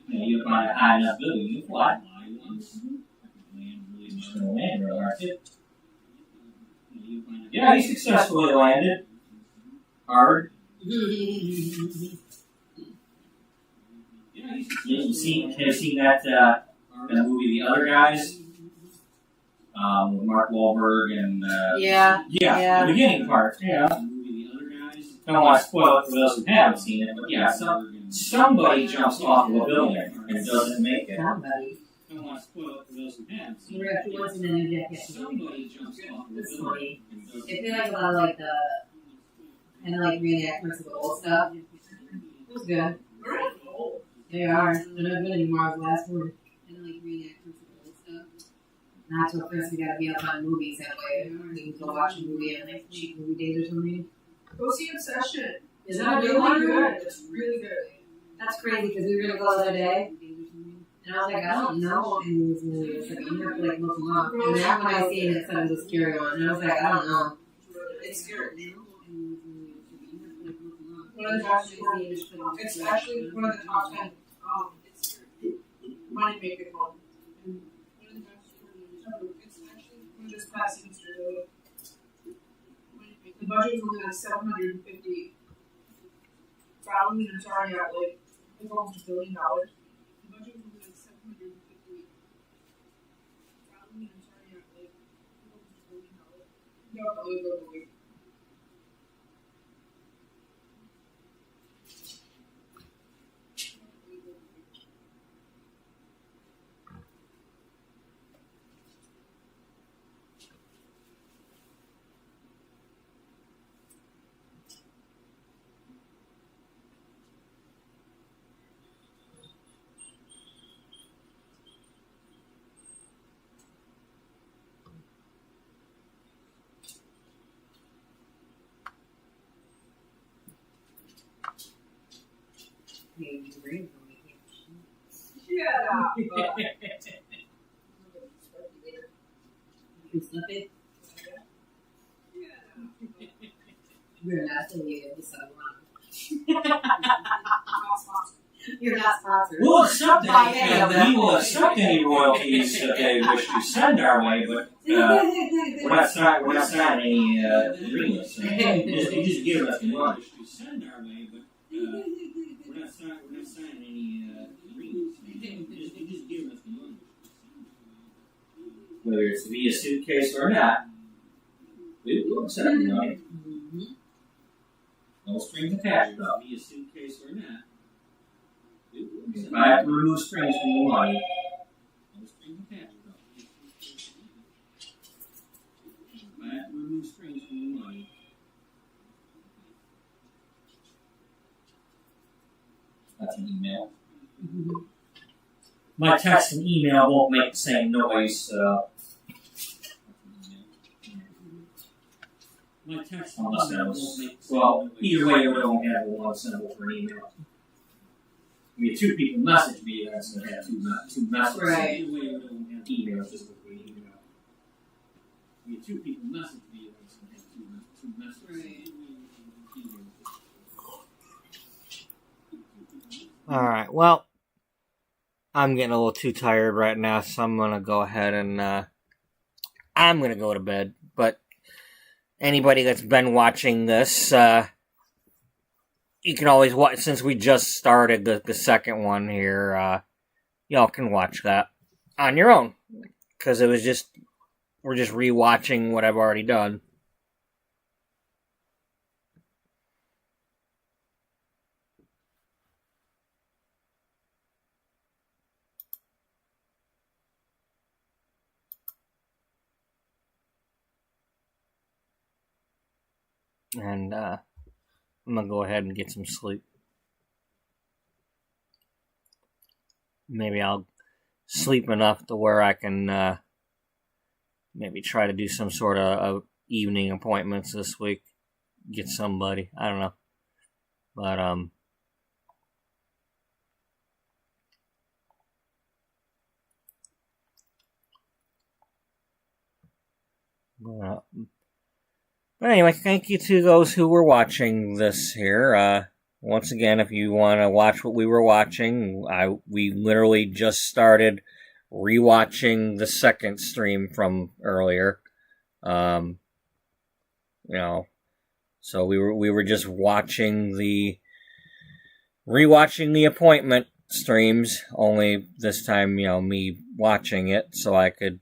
You find a high enough building, you fly once. You're just going to land real hard, too. Yeah, he successfully landed. Hard. Have you seen that movie, The Other Guys? With Mark Wahlberg and Yeah. the beginning part. Yeah. Don't want to spoil it for those who haven't seen it, but yeah, somebody jumps off of a building and doesn't make it. Somebody. Don't want to spoil it for those who haven't seen Wonder if he wasn't in a jacket. Somebody jumps off of a It's building. funny. If you like a lot of like the kind of like reenactments of the old stuff, it was good. They are. They're not good anymore. It was last word. Kind of like reenactments of the old stuff. Not so fast. We gotta be up on movies that way. We can go watch a movie on like cheap movie days or something. Go see Obsession. Is that really really good? It's really good. That's crazy because we were gonna go the other day, and I was like, I don't know any of these movies. Like, I'm gonna have to like look them up. And then when I seen it, said it was a scary one, and I was like, I don't know. It's scary. One of the top movies. It's actually one of the top 10. It's money making one. It's actually one of just past history. The budget was only like 750. I'm sorry, at like it's almost $1 billion. The budget was only like 750. I'm sorry, at like almost $1 billion. Definitely a good movie. Yeah. You slip it. You're not affiliated with Salon. You're not sponsored. We'll accept By any of them. we will accept any royalties that they wish to send our way, but we're not signing any agreements. Just give us the money. Send our way, but we're not signing any agreements. Just give us the money. Whether it's via suitcase or not, we will accept the money. No strings attached, though. Via suitcase or not. If I have to remove strings from the money, no strings attached, though. If I have to remove strings from the money, that's an email. My text and email won't make the same noise. My text unless that was, well, either way, we don't have one symbol for an email. I mean, two people message me, that's going to have two messages. Right. Either way, we don't have emails, just with the email. I mean, two people message me, that's going to have two messages. Right. Alright, well, I'm getting a little too tired right now, so I'm going to go ahead and, I'm going to go to bed. But anybody that's been watching this, you can always watch, since we just started the second one here, y'all can watch that on your own. Because we're just rewatching what I've already done. And, I'm gonna go ahead and get some sleep. Maybe I'll sleep enough to where I can, maybe try to do some sort of evening appointments this week. Get somebody. I don't know. But anyway, thank you to those who were watching this here. once again, if you want to watch what we were watching, we literally just started rewatching the second stream from earlier. You know, so we were just rewatching the appointment streams, only this time, you know, me watching it so I could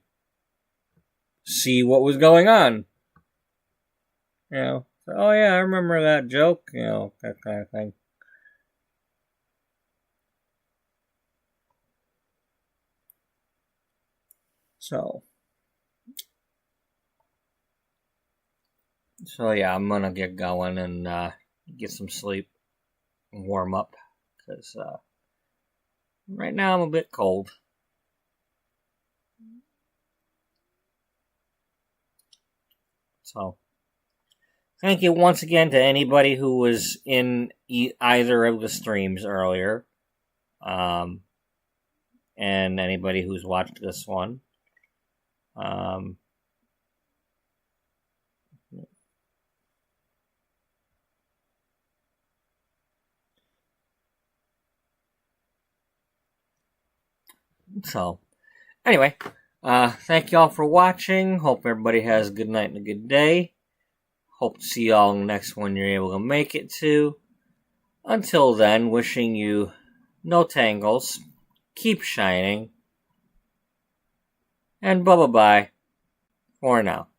see what was going on. You know, so, oh yeah, I remember that joke, you know, that kind of thing. So yeah, I'm gonna get going and get some sleep and warm up, because right now I'm a bit cold. So, thank you once again to anybody who was in either of the streams earlier, and anybody who's watched this one. So, anyway, thank y'all for watching. Hope everybody has a good night and a good day. Hope to see y'all in the next one you're able to make it to. Until then, wishing you no tangles, keep shining, and bye-bye for now.